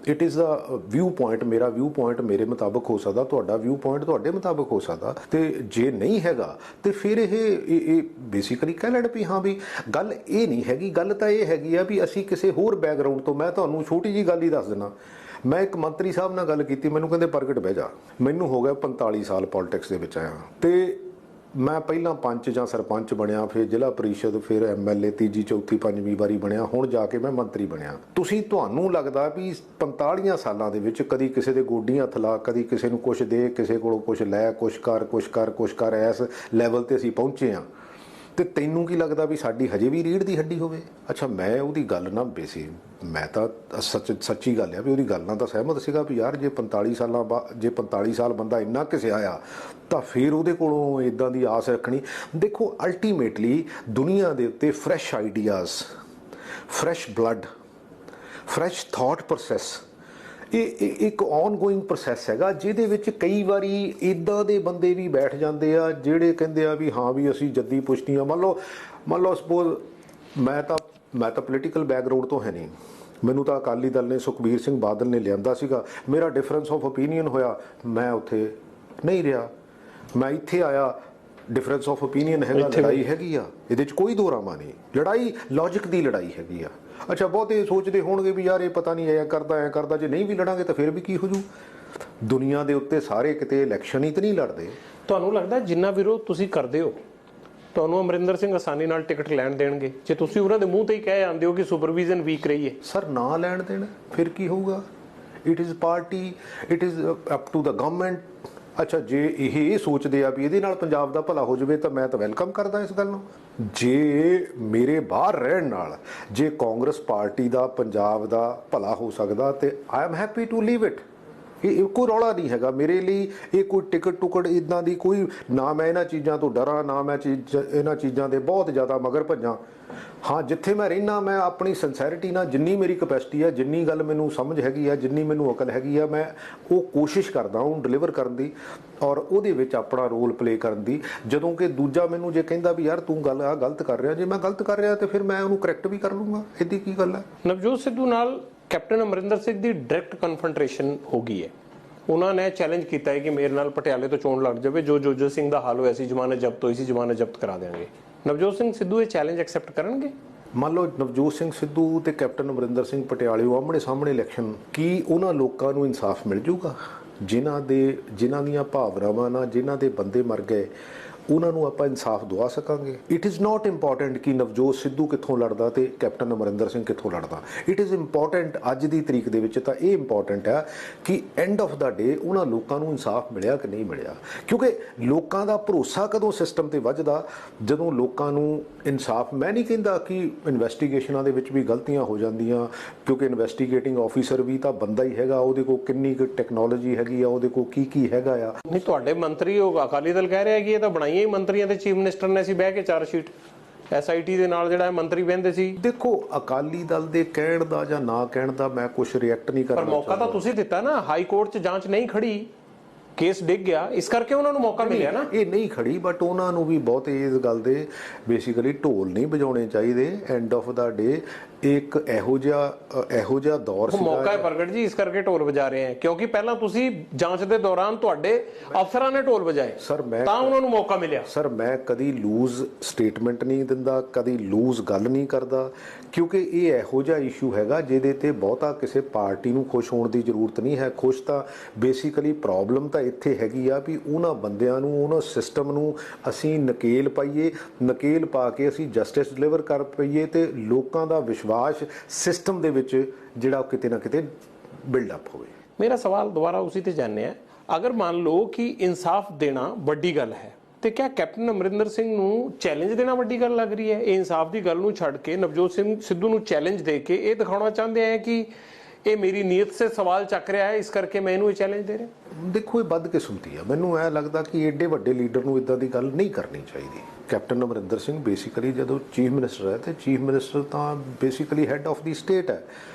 it is the view point. ਮੇਰਾ ਵਿਊ ਪੁਆਇੰਟ ਮੇਰੇ ਮੁਤਾਬਕ ਹੋ ਸਕਦਾ, ਤੁਹਾਡਾ ਵਿਊ ਪੁਆਇੰਟ ਤੁਹਾਡੇ ਮੁਤਾਬਕ ਹੋ ਸਕਦਾ। ਤੇ ਜੇ ਨਹੀਂ ਹੈਗਾ ਤੇ ਫਿਰ ਇਹ ਬੇਸਿਕਲੀ ਕਹਿ ਲੈਣ ਵੀ ਹਾਂ ਵੀ ਗੱਲ ਇਹ ਨਹੀਂ ਹੈਗੀ। ਗੱਲ ਤਾਂ ਇਹ ਹੈਗੀ ਆ ਵੀ ਅਸੀਂ ਕਿਸੇ ਹੋਰ ਬੈਕਗਰਾਊਂਡ ਤੋਂ, ਮੈਂ ਤੁਹਾਨੂੰ ਛੋਟੀ ਜੀ ਗੱਲ ਹੀ ਦੱਸ ਦਿੰਦਾ। ਮੈਂ ਇੱਕ ਮੰਤਰੀ ਸਾਹਿਬ ਨਾਲ ਗੱਲ ਕੀਤੀ, ਮੈਨੂੰ ਕਹਿੰਦੇ ਪ੍ਰਗਟ ਬਹਿ ਜਾ। ਮੈਨੂੰ ਹੋ ਗਿਆ 45 ਸਾਲ ਪੋਲਿਟਿਕਸ ਦੇ ਵਿੱਚ ਆਇਆ ਤੇ ਮੈਂ ਪਹਿਲਾਂ ਪੰਚ ਜਾਂ ਸਰਪੰਚ ਬਣਿਆ, ਫਿਰ ਜ਼ਿਲ੍ਹਾ ਪਰਿਸ਼ਦ, ਫਿਰ MLA, ਤੀਜੀ ਚੌਥੀ ਪੰਜਵੀਂ ਵਾਰੀ ਬਣਿਆ, ਹੁਣ ਜਾ ਕੇ ਮੈਂ ਮੰਤਰੀ ਬਣਿਆ। ਤੁਹਾਨੂੰ ਲੱਗਦਾ ਵੀ 45 ਸਾਲਾਂ ਦੇ ਵਿੱਚ ਕਦੀ ਕਿਸੇ ਦੇ ਗੋਡੀਆਂ ਹੱਥ ਲਾ, ਕਦੀ ਕਿਸੇ ਨੂੰ ਕੁਛ ਦੇ, ਕਿਸੇ ਕੋਲੋਂ ਕੁਛ ਲੈ, ਕੁਛ ਕਰ ਇਸ ਲੈਵਲ ਤੇ ਅਸੀਂ ਪਹੁੰਚੇ ਹਾਂ। ਤੇ ਤੈਨੂੰ ਕੀ ਲੱਗਦਾ ਵੀ ਸਾਡੀ ਹਜੇ ਵੀ ਰੀੜ੍ਹ ਦੀ ਹੱਡੀ ਹੋਵੇ? ਅੱਛਾ, ਮੈਂ ਉਹਦੀ ਗੱਲ ਨਾ ਮੈਂ ਤਾਂ ਸੱਚੀ ਗੱਲ ਆ ਵੀ ਉਹਦੀ ਗੱਲ ਨਾਲ ਤਾਂ ਸਹਿਮਤ ਸੀਗਾ ਵੀ ਯਾਰ ਜੇ 45 ਸਾਲ ਬੰਦਾ ਇੰਨਾ ਘਿਸਿਆ ਆ ਤਾਂ ਫਿਰ ਉਹਦੇ ਕੋਲੋਂ ਇਦਾਂ ਦੀ ਆਸ ਰੱਖਣੀ। ਦੇਖੋ ਅਲਟੀਮੇਟਲੀ ਦੁਨੀਆ ਦੇ ਉੱਤੇ fresh ideas, fresh blood, fresh thought process, ਇਹ ਇੱਕ ਔਨਗੋਇੰਗ ਪ੍ਰੋਸੈਸ ਹੈਗਾ, ਜਿਹਦੇ ਵਿੱਚ ਕਈ ਵਾਰੀ ਇੱਦਾਂ ਦੇ ਬੰਦੇ ਵੀ ਬੈਠ ਜਾਂਦੇ ਆ ਜਿਹੜੇ ਕਹਿੰਦੇ ਆ ਵੀ ਹਾਂ ਵੀ ਅਸੀਂ ਜੱਦੀ ਪੁਸ਼ਤੀਆਂ। ਮੰਨ ਲਓ ਸਪੋਜ਼ ਮੈਂ ਤਾਂ ਪੋਲੀਟੀਕਲ ਬੈਕਗਰਾਊਂਡ ਤੋਂ ਹੈ ਨਹੀਂ, ਮੈਨੂੰ ਤਾਂ ਅਕਾਲੀ ਦਲ ਨੇ, ਸੁਖਬੀਰ ਸਿੰਘ ਬਾਦਲ ਨੇ ਲਿਆਂਦਾ ਸੀਗਾ, ਮੇਰਾ ਡਿਫਰੈਂਸ ਆਫ ਓਪੀਨੀਅਨ ਹੋਇਆ, ਮੈਂ ਉੱਥੇ ਨਹੀਂ ਰਿਹਾ, ਮੈਂ ਇੱਥੇ ਆਇਆ, ਡਿਫਰੈਂਸ ਆਫ ਓਪੀਨੀਅਨ ਹੈਗਾ, ਲੜਾਈ ਹੈਗੀ ਆ, ਇਹਦੇ 'ਚ ਕੋਈ ਦੋ ਰਾਮਾ ਨਹੀਂ, ਲੜਾਈ ਲੌਜਿਕ ਦੀ ਲੜਾਈ ਹੈਗੀ ਆ। ਅੱਛਾ, ਬਹੁਤੇ ਸੋਚਦੇ ਹੋਣਗੇ ਵੀ ਯਾਰ ਇਹ ਪਤਾ ਨਹੀਂ ਐ ਕਰਦਾ, ਜੇ ਨਹੀਂ ਵੀ ਲੜਾਂਗੇ ਤਾਂ ਫਿਰ ਵੀ ਕੀ ਹੋ ਜੂ। ਦੁਨੀਆ ਦੇ ਉੱਤੇ ਸਾਰੇ ਕਿਤੇ ਇਲੈਕਸ਼ਨ ਹੀ ਤਾਂ ਨਹੀਂ ਲੜਦੇ। ਤੁਹਾਨੂੰ ਲੱਗਦਾ ਜਿੰਨਾ ਵਿਰੋਧ ਤੁਸੀਂ ਕਰਦੇ ਹੋ ਤੁਹਾਨੂੰ ਅਮਰਿੰਦਰ ਸਿੰਘ ਆਸਾਨੀ ਨਾਲ ਟਿਕਟ ਲੈਣ ਦੇਣਗੇ ਜੇ ਤੁਸੀਂ ਉਹਨਾਂ ਦੇ ਮੂੰਹ ਤੇ ਹੀ ਕਹਿ ਆਉਂਦੇ ਹੋ ਕਿ ਸੁਪਰਵਿਜ਼ਨ ਵੀਕ ਰਹੀ ਹੈ? ਸਰ, ਨਾ ਲੈਣ ਦੇਣ ਫਿਰ ਕੀ ਹੋਊਗਾ? It is party, it is up to the government. ਅੱਛਾ, ਜੇ ਇਹ ਸੋਚਦੇ ਆ ਵੀ ਇਹਦੇ ਨਾਲ ਪੰਜਾਬ ਦਾ ਭਲਾ ਹੋ ਜਾਵੇ ਤਾਂ ਮੈਂ ਤਾਂ ਵੈਲਕਮ ਕਰਦਾ ਇਸ ਗੱਲ ਨੂੰ। ਜੇ ਮੇਰੇ ਬਾਹਰ ਰਹਿਣ ਨਾਲ ਜੇ ਕਾਂਗਰਸ ਪਾਰਟੀ ਦਾ ਪੰਜਾਬ ਦਾ ਭਲਾ ਹੋ ਸਕਦਾ ਤੇ I am happy to leave it. ਇਹ ਕੋਈ ਰੌਲਾ ਨਹੀਂ ਹੈਗਾ ਮੇਰੇ ਲਈ। ਇਹ ਕੋਈ ਟਿਕਟ ਇੱਦਾਂ ਦੀ ਕੋਈ ਨਾ, ਮੈਂ ਇਹਨਾਂ ਚੀਜ਼ਾਂ ਤੋਂ ਡਰਾਂ, ਨਾ ਮੈਂ ਇਹਨਾਂ ਚੀਜ਼ਾਂ ਦੇ ਬਹੁਤ ਜ਼ਿਆਦਾ ਮਗਰ ਭੱਜਾਂ। ਹਾਂ, ਜਿੱਥੇ ਮੈਂ ਰਹਿਣਾ ਮੈਂ ਆਪਣੀ ਸਿੰਸੈਰਿਟੀ ਨਾਲ, ਜਿੰਨੀ ਮੇਰੀ ਕਪੈਸਿਟੀ ਹੈ, ਜਿੰਨੀ ਗੱਲ ਮੈਨੂੰ ਸਮਝ ਹੈਗੀ ਆ, ਜਿੰਨੀ ਮੈਨੂੰ ਅਕਲ ਹੈਗੀ ਆ, ਮੈਂ ਉਹ ਕੋਸ਼ਿਸ਼ ਕਰਦਾ ਉਹਨੂੰ ਡਿਲੀਵਰ ਕਰਨ ਦੀ ਔਰ ਉਹਦੇ ਵਿੱਚ ਆਪਣਾ ਰੋਲ ਪਲੇ ਕਰਨ ਦੀ। ਜਦੋਂ ਕਿ ਦੂਜਾ ਮੈਨੂੰ ਜੇ ਕਹਿੰਦਾ ਵੀ ਯਾਰ ਤੂੰ ਗੱਲ ਆ ਗਲਤ ਕਰ ਰਿਹਾ, ਜੇ ਮੈਂ ਗਲਤ ਕਰ ਰਿਹਾ ਤੇ ਫਿਰ ਮੈਂ ਉਹਨੂੰ ਕਰੈਕਟ ਵੀ ਕਰ ਲੂੰਗਾ। ਇਹਦੀ ਕੀ ਗੱਲ ਹੈ? ਨਵਜੋਤ ਸਿੱਧੂ ਨਾਲ ਕੈਪਟਨ ਅਮਰਿੰਦਰ ਸਿੰਘ ਦੀ ਡਾਇਰੈਕਟ ਕਨਫਰੰਟੇਸ਼ਨ ਹੋ ਗਈ ਹੈ। ਉਹਨਾਂ ਨੇ ਚੈਲੰਜ ਕੀਤਾ ਹੈ ਕਿ ਮੇਰੇ ਨਾਲ ਪਟਿਆਲੇ ਤੋਂ ਚੋਣ ਲੜ ਜਾਵੇ, ਜੋ ਜੋਜੋ ਸਿੰਘ ਦਾ ਹਾਲ ਹੋਇਆ ਸੀ, ਜ਼ਮਾਨਤ ਜ਼ਬਤ ਹੋਈ ਸੀ, ਜ਼ਮਾਨਤ ਜ਼ਬਤ ਕਰਾ ਦੇਵਾਂਗੇ। ਨਵਜੋਤ ਸਿੰਘ ਸਿੱਧੂ ਇਹ ਚੈਲੰਜ ਐਕਸੈਪਟ ਕਰਨਗੇ? ਮੰਨ ਲਓ ਨਵਜੋਤ ਸਿੰਘ ਸਿੱਧੂ ਤੇ ਕੈਪਟਨ ਅਮਰਿੰਦਰ ਸਿੰਘ ਪਟਿਆਲੇ ਆਮਣੇ ਸਾਹਮਣੇ ਇਲੈਕਸ਼ਨ, ਕੀ ਉਹਨਾਂ ਲੋਕਾਂ ਨੂੰ ਇਨਸਾਫ ਮਿਲ ਜੂਗਾ ਜਿਨ੍ਹਾਂ ਦੀਆਂ ਭਾਵਨਾਵਾਂ ਨਾਲ, ਜਿਨ੍ਹਾਂ ਦੇ ਬੰਦੇ ਮਰ ਗਏ, ਉਹਨਾਂ ਨੂੰ ਆਪਾਂ ਇਨਸਾਫ ਦਵਾ ਸਕਾਂਗੇ। ਇਟ ਇਜ਼ ਨਾਟ ਇੰਪੋਰਟੈਂਟ ਕਿ ਨਵਜੋਤ ਸਿੱਧੂ ਕਿੱਥੋਂ ਲੜਦਾ ਤੇ ਕੈਪਟਨ ਅਮਰਿੰਦਰ ਸਿੰਘ ਕਿੱਥੋਂ ਲੜਦਾ। ਇਟ ਇਜ਼ ਇੰਪੋਰਟੈਂਟ ਅੱਜ ਦੀ ਤਰੀਕ ਦੇ ਵਿੱਚ ਤਾਂ ਇਹ ਇੰਪੋਰਟੈਂਟ ਹੈ ਕਿ ਐਂਡ ਆਫ ਦਾ ਡੇ ਉਹਨਾਂ ਲੋਕਾਂ ਨੂੰ ਇਨਸਾਫ ਮਿਲਿਆ ਕਿ ਨਹੀਂ ਮਿਲਿਆ, ਕਿਉਂਕਿ ਲੋਕਾਂ ਦਾ ਭਰੋਸਾ ਕਦੋਂ ਸਿਸਟਮ ਤੇ ਵੱਜਦਾ, ਜਦੋਂ ਲੋਕਾਂ ਨੂੰ ਇਨਸਾਫ। ਮੈਂ ਨਹੀਂ ਕਹਿੰਦਾ ਕਿ ਇਨਵੈਸਟੀਗੇਸ਼ਨਾਂ ਦੇ ਵਿੱਚ ਵੀ ਗਲਤੀਆਂ ਹੋ ਜਾਂਦੀਆਂ, ਕਿਉਂਕਿ ਇਨਵੈਸਟੀਗੇਟਿੰਗ ਆਫੀਸਰ ਵੀ ਤਾਂ ਬੰਦਾ ਹੀ ਹੈਗਾ, ਉਹਦੇ ਕੋਲ ਕਿੰਨੀ ਕੁ ਟੈਕਨੋਲੋਜੀ ਹੈਗੀ ਆ, ਉਹਦੇ ਕੋਲ ਕੀ ਹੈਗਾ ਆ। ਨਹੀਂ, ਤੁਹਾਡੇ ਮੰਤਰੀ ਉਹ ਅਕਾਲੀ ਦਲ ਕਹਿ ਰਿਹਾ ਕਿ ਇਹ ਤਾਂ ਬਣਾਈਆਂ ਹੀ ਮੰਤਰੀਆਂ ਤੇ ਚੀਫ ਮਿਨਿਸਟਰ ਨੇ, ਅਸੀਂ ਬਹਿ ਕੇ ਚਾਰ ਸ਼ੀਟ SIT ਦੇ ਨਾਲ ਜਿਹੜਾ ਮੰਤਰੀ ਬਹਿੰਦੇ ਸੀ। ਦੇਖੋ, ਅਕਾਲੀ ਦਲ ਦੇ ਕਹਿਣ ਦਾ ਜਾਂ ਨਾ ਕਹਿਣ ਦਾ ਮੈਂ ਕੁਝ ਰਿਐਕਟ ਨਹੀਂ ਕਰਨਾ ਪਰ ਮੌਕਾ ਤਾਂ ਤੁਸੀਂ ਦਿੱਤਾ ਨਾ, ਹਾਈ ਕੋਰਟ 'ਚ ਜਾਂਚ ਨਹੀਂ ਖੜੀ, ਕੇਸ ਡਿੱਗ ਗਿਆ, ਇਸ ਕਰਕੇ ਉਹਨਾਂ ਨੂੰ ਮੌਕਾ ਮਿਲਿਆ ਨਾ। ਇਹ ਨਹੀਂ ਖੜੀ, ਬਟ ਉਹਨਾਂ ਨੂੰ ਵੀ ਬਹੁਤ ਇਸ ਗੱਲ ਦੇ ਬੇਸਿਕਲੀ ਢੋਲ ਨਹੀਂ ਵਜਾਉਣੇ ਚਾਹੀਦੇ। ਐਂਡ ਆਫ ਦਾ ਡੇ ਇੱਕ ਇਹੋ ਜਿਹਾ ਦੌਰ ਸੀ, ਮੌਕਾ ਹੈ ਪ੍ਰਗਟ ਜੀ, ਇਸ ਕਰਕੇ ਢੋਲ ਵਜਾ ਰਹੇ ਹੈ, ਕਿਉਂਕਿ ਪਹਿਲਾਂ ਤੁਸੀਂ ਜਾਂਚ ਦੇ ਦੌਰਾਨ ਤੁਹਾਡੇ ਅਫਸਰਾਂ ਨੇ ਢੋਲ ਵਜਾਏ ਸਰ, ਤਾਂ ਉਹਨਾਂ ਨੂੰ ਮੌਕਾ ਮਿਲਿਆ। ਸਰ, ਮੈਂ ਕਦੀ ਲੂਜ਼ ਸਟੇਟਮੈਂਟ ਨਹੀਂ ਦਿੰਦਾ, ਕਦੀ ਲੂਜ਼ ਗੱਲ ਨਹੀਂ ਕਰਦਾ, ਕਿਉਂਕਿ ਇਹ ਇਹੋ ਜਿਹਾ ਇਸ਼ੂ ਹੈਗਾ ਜਿਹਦੇ ਤੇ ਬਹੁਤਾ ਕਿਸੇ ਪਾਰਟੀ ਨੂੰ ਖੁਸ਼ ਹੋਣ ਦੀ ਜ਼ਰੂਰਤ ਨਹੀਂ ਹੈ। ਖੁਸ਼ ਤਾਂ ਬੇਸਿਕਲੀ ਪ੍ਰੋਬਲਮ ਤਾਂ ਇੱਥੇ ਹੈਗੀ ਆ ਵੀ ਉਹਨਾਂ ਬੰਦਿਆਂ ਨੂੰ, ਉਹਨਾਂ ਸਿਸਟਮ ਨੂੰ ਅਸੀਂ ਨਕੇਲ ਪਾਈਏ, ਨਕੇਲ ਪਾ ਕੇ ਅਸੀਂ ਜਸਟਿਸ ਡਿਲੀਵਰ ਕਰ ਪਈਏ ਤੇ ਲੋਕਾਂ ਦਾ ਵਿਸ਼ਵਾਸ ਸਿਸਟਮ ਦੇ ਵਿੱਚ ਜਿਹੜਾ ਕਿਤੇ ਨਾ ਕਿਤੇ ਬਿਲਡ ਅਪ ਹੋਵੇ। ਮੇਰਾ ਸਵਾਲ ਦੁਬਾਰਾ ਉसी ਤੇ ਜਾਣੇ ਹੈ, ਅਗਰ ਮੰਨ ਲਓ ਕਿ ਇਨਸਾਫ ਦੇਣਾ ਵੱਡੀ ਗੱਲ ਹੈ ਤੇ ਕਿਆ ਕੈਪਟਨ ਅਮਰਿੰਦਰ ਸਿੰਘ ਨੂੰ ਚੈਲੰਜ ਦੇਣਾ ਵੱਡੀ ਗੱਲ ਲੱਗ ਰਹੀ ਹੈ? ਇਹ ਇਨਸਾਫ ਦੀ ਗੱਲ ਨੂੰ ਛੱਡ ਕੇ ਨਵਜੋਤ ਸਿੰਘ ਸਿੱਧੂ ਨੂੰ ਚੈਲੰਜ ਦੇ ਕੇ ਇਹ ਦਿਖਾਉਣਾ ਚਾਹੁੰਦੇ ਆ ਕਿ ਇਹ ਮੇਰੀ ਨੀਅਤ ਸੇ ਸਵਾਲ ਚੱਕ ਰਿਹਾ ਹੈ, ਇਸ ਕਰਕੇ ਮੈਂ ਇਹਨੂੰ ਚੈਲੰਜ ਦੇ ਰਿਹਾ। ਦੇਖੋ, ਇਹ ਬਦਕਿਸਮਤੀ ਆ। ਮੈਨੂੰ ਇਹ ਲੱਗਦਾ ਕਿ ਏਡੇ ਵੱਡੇ ਲੀਡਰ ਨੂੰ ਇਦਾਂ ਦੀ ਗੱਲ ਨਹੀਂ ਕਰਨੀ ਚਾਹੀਦੀ। ਕੈਪਟਨ ਅਮਰਿੰਦਰ ਸਿੰਘ ਬੇਸਿਕਲੀ ਜਦੋਂ ਚੀਫ ਮਿਨਿਸਟਰ ਹੈ ਤੇ ਚੀਫ ਮਿਨਿਸਟਰ ਤਾਂ basically head of the state ਹੈ,